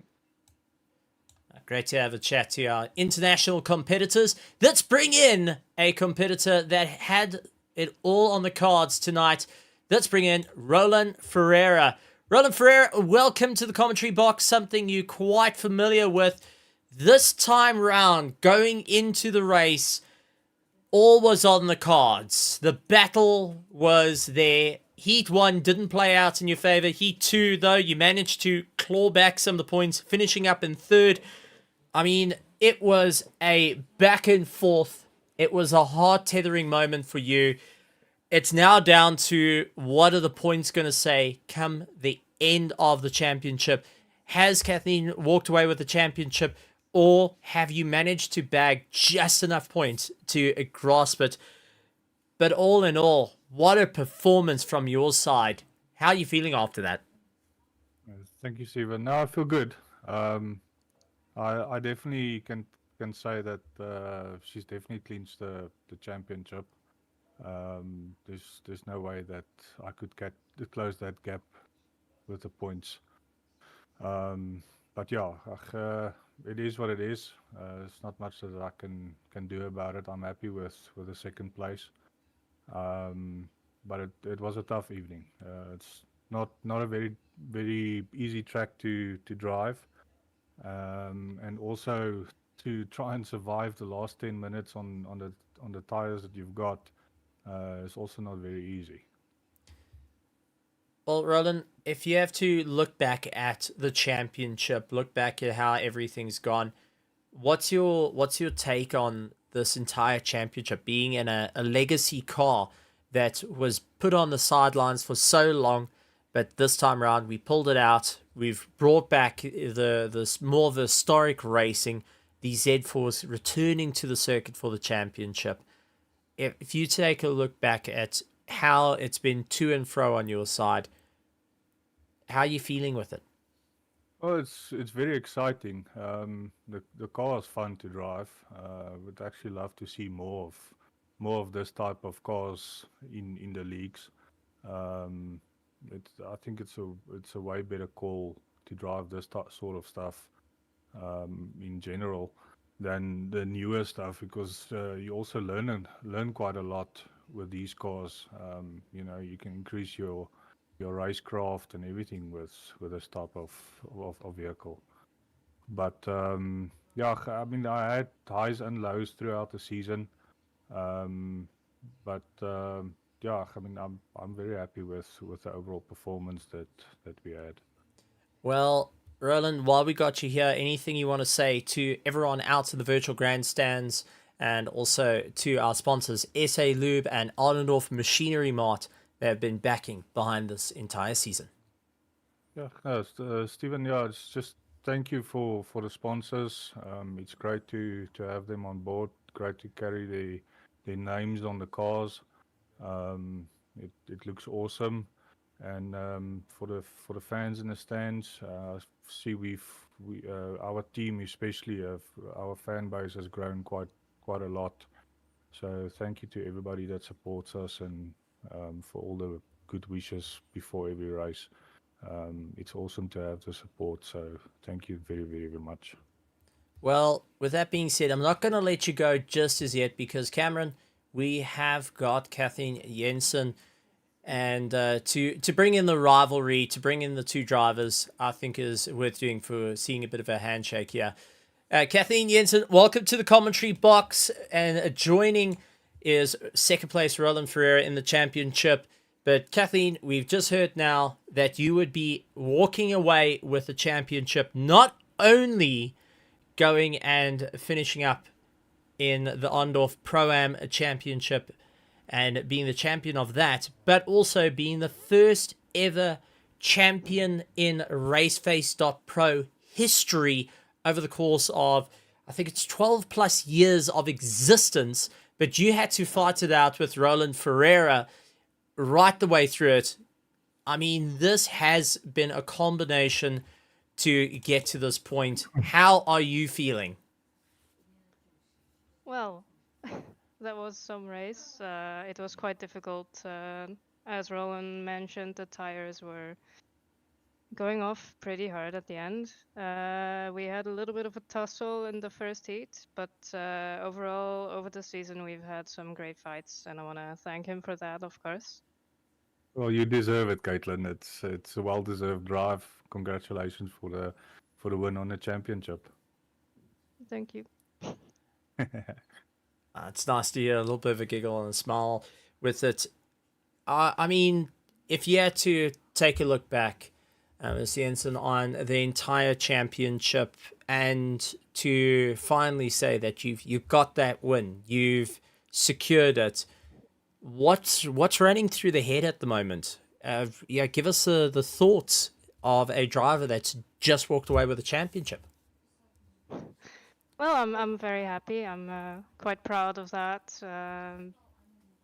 Great to have a chat to our international competitors. Let's bring in a competitor that had it all on the cards tonight. Let's bring in Roland Ferreira. Roland Ferreira, welcome to the commentary box, something you're quite familiar with. This time round, going into the race, all was on the cards. The battle was there. Heat 1 didn't play out in your favor. Heat 2, though, you managed to claw back some of the points, finishing up in third. I mean, it was a back and forth. It was a hard tethering moment for you. It's now down to what are the points going to say come the end of the championship. Has Kathleen walked away with the championship, or have you managed to bag just enough points to grasp it? But all in all, what a performance from your side. How are you feeling after that? Thank you, Steven. No, I feel good. I definitely can say that she's definitely clinched the championship. There's no way that I could close that gap with the points. But yeah, it is what it is. It's not much that I can do about it. I'm happy with the second place. But it was a tough evening. It's not a very easy track to drive, and also to try and survive the last 10 minutes on the tires that you've got is also not very easy. Well, Roland, if you have to look back at the championship, look back at how everything's gone, what's your take on this entire championship being in a legacy car that was put on the sidelines for so long, but this time around we pulled it out. We've brought back this more of the historic racing, the Z4s returning to the circuit for the championship. If you take a look back at how it's been to and fro on your side, how are you feeling with it? Well, it's very exciting. The car is fun to drive. Would actually love to see more of this type of cars in the leagues. I think it's a way better call to drive this sort of stuff in general than the newer stuff, because you also learn quite a lot with these cars. You can increase your racecraft and everything with this type of vehicle. But yeah, I mean, I had highs and lows throughout the season. But yeah, I mean, I'm very happy with the overall performance that we had. Well, Roland, while we got you here, anything you want to say to everyone out in the virtual grandstands, and also to our sponsors, SA Lube and Arlendorf Machinery Mart, that have been backing behind this entire season? Yeah, no, Stephen, yeah, it's just thank you for the sponsors. It's great to have them on board. Great to carry their names on the cars. It looks awesome, and for the fans in the stands, see our team especially, our fan base has grown quite a lot. So thank you to everybody that supports us, and for all the good wishes before every race. It's awesome to have the support, so thank you very, very, very much. Well, with that being said, I'm not going to let you go just as yet, because Cameron, we have got Kathleen Jensen, and to bring in the rivalry, to bring in the two drivers, I think is worth doing for seeing a bit of a handshake here. Kathleen Jensen, welcome to the commentary box, and joining is second place Roland Ferreira in the championship. But Kathleen, we've just heard now that you would be walking away with the championship, not only going and finishing up in the Arlendorf Pro-Am Championship and being the champion of that, but also being the first ever champion in RaceFace.Pro history over the course of, I think it's 12 plus years of existence. But you had to fight it out with Roland Ferreira right the way through it. I mean, this has been a combination to get to this point. How are you feeling? Well, that was some race. It was quite difficult. As Roland mentioned, the tires were going off pretty hard at the end. We had a little bit of a tussle in the first heat, but overall, over the season, we've had some great fights, and I want to thank him for that, of course. Well, you deserve it, Caitlin. It's a well-deserved drive. Congratulations for the win on the championship. Thank you. It's nice to hear a little bit of a giggle and a smile with it. I mean, if you had to take a look back, Mr. Jensen, on the entire championship, and to finally say that you've got that win, you've secured it. What's running through the head at the moment? Yeah, give us the thoughts of a driver that's just walked away with a championship. Well, I'm very happy. I'm quite proud of that.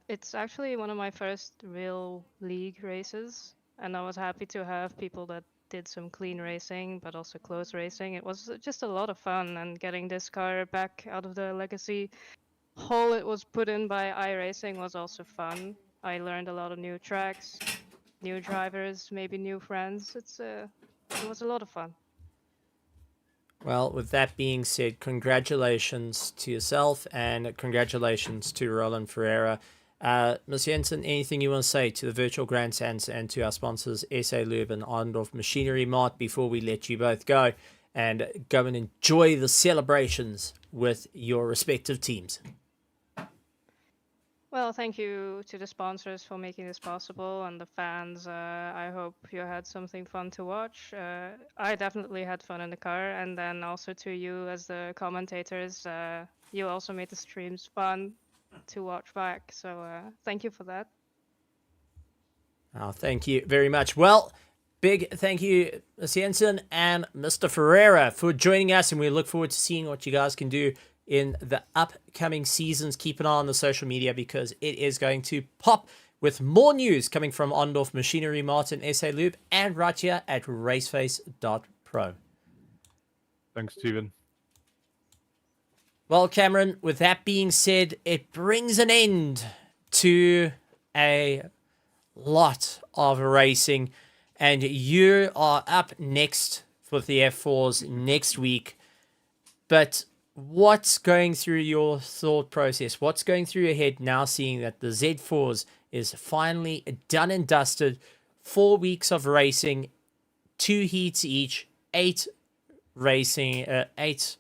It's actually one of my first real league races, and I was happy to have people that did some clean racing, but also close racing. It was just a lot of fun, and getting this car back out of the legacy hole it was put in by iRacing was also fun. I learned a lot of new tracks, new drivers, maybe new friends. It was a lot of fun. Well, with that being said, congratulations to yourself and congratulations to Roland Ferreira. Ms. Jensen, anything you want to say to the virtual grandstands and to our sponsors, SA Lube and Arndorf Machinery Mart, before we let you both go and go and enjoy the celebrations with your respective teams? Well, thank you to the sponsors for making this possible, and the fans. I hope you had something fun to watch. I definitely had fun in the car, and then also to you as the commentators. You also made the streams fun to watch back, so thank you for that. Oh, thank you very much. Well, big thank you, Ms. Jensen and Mr. Ferreira, for joining us, and we look forward to seeing what you guys can do in the upcoming seasons. Keep an eye on the social media because it is going to pop with more news coming from Arndorf Machinery Mart and SA Lube, and right here at RaceFace.Pro. Thanks, Stephen. Well, Cameron, with that being said, it brings an end to a lot of racing, and you are up next for the F4s next week. But what's going through your thought process? What's going through your head now, seeing that the Z4s is finally done and dusted? 4 weeks of racing, 2 heats each, 8 races.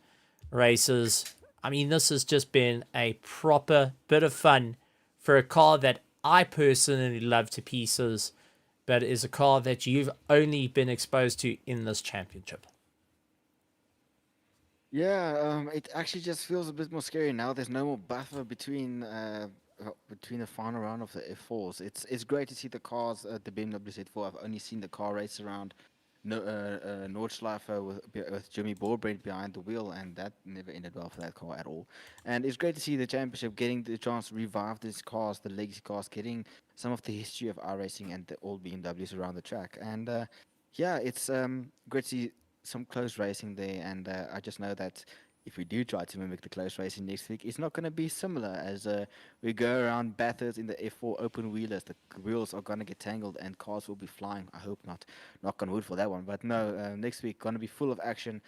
I mean, this has just been a proper bit of fun for a car that I personally love to pieces, but is a car that you've only been exposed to in this championship. Yeah, it actually just feels a bit more scary now. There's no more buffer between the final round of the F4s. It's great to see the cars at the BMW Z4. I've only seen the car race around Nordschleife with Jimmy Broadbent behind the wheel, and that never ended well for that car at all. And it's great to see the championship getting the chance to revive these cars, the legacy cars, getting some of the history of iRacing and the old BMWs around the track. And yeah, it's great to see some close racing there, and I just know that if we do try to mimic the close racing next week, it's not going to be similar as we go around Bathurst in the F4 open wheelers. The wheels are going to get tangled and cars will be flying. I hope not. Knock on wood for that one. But no, next week going to be full of action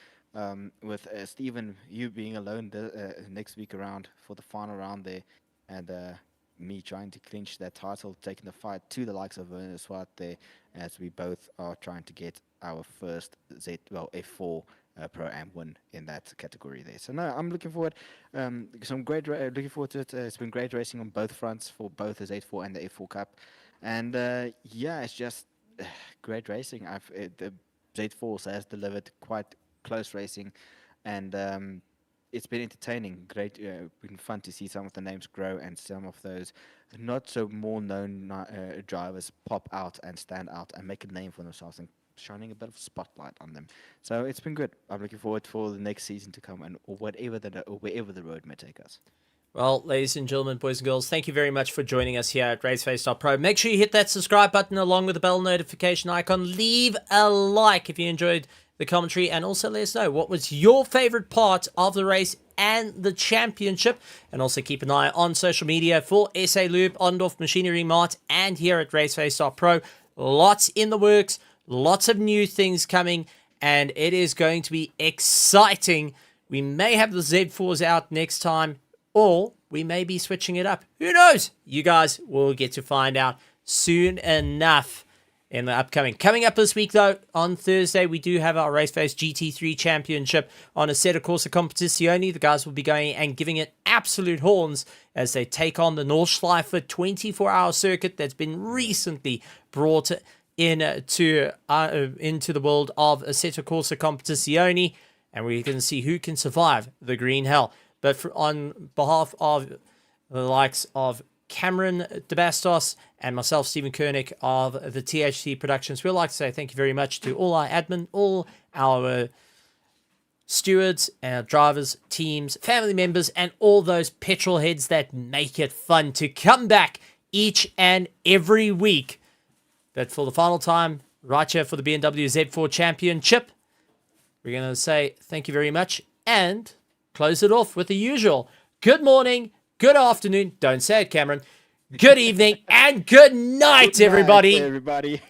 with Stephen, you being alone next week around for the final round there, and me trying to clinch that title, taking the fight to the likes of Werner Swart there, as we both are trying to get our first F4 Pro-Am win in that category there. So no, I'm looking forward. Looking forward to it. It's been great racing on both fronts for both the Z4 and the F4 Cup, and yeah, it's just great racing. The Z4 has delivered quite close racing, and it's been entertaining. Great, been fun to see some of the names grow and some of those not so more known drivers pop out and stand out and make a name for themselves and shining a bit of spotlight on them. So it's been good. I'm looking forward for the next season to come, and wherever the road may take us. Well, ladies and gentlemen, boys and girls, thank you very much for joining us here at RaceFace.Pro. Make sure you hit that subscribe button along with the bell notification icon. Leave a like if you enjoyed the commentary, and also let us know what was your favorite part of the race and the championship. And also keep an eye on social media for SA Lube, Arndorf Machinery Mart, and here at RaceFace.Pro. Lots in the works. Lots of new things coming, and it is going to be exciting. We may have the Z4s out next time, or we may be switching it up. Who knows? You guys will get to find out soon enough. in the upcoming. Coming up this week, though, on Thursday, we do have our RaceFace GT3 Championship on a Assetto Corsa Competizione. The guys will be going and giving it absolute horns as they take on the Nordschleife 24-hour circuit that's been recently brought into the world of Assetto Corsa Competizione, and we can see who can survive the green hell. But on behalf of the likes of Cameron DeBastos and myself, Stephen Koenig of the THC Productions, we'd like to say thank you very much to all our admin, all our stewards, our drivers, teams, family members, and all those petrol heads that make it fun to come back each and every week. But for the final time, right here for the BMW Z4 Championship, we're going to say thank you very much and close it off with the usual. Good morning, good afternoon, don't say it, Cameron. Good evening and good night, everybody. Everybody.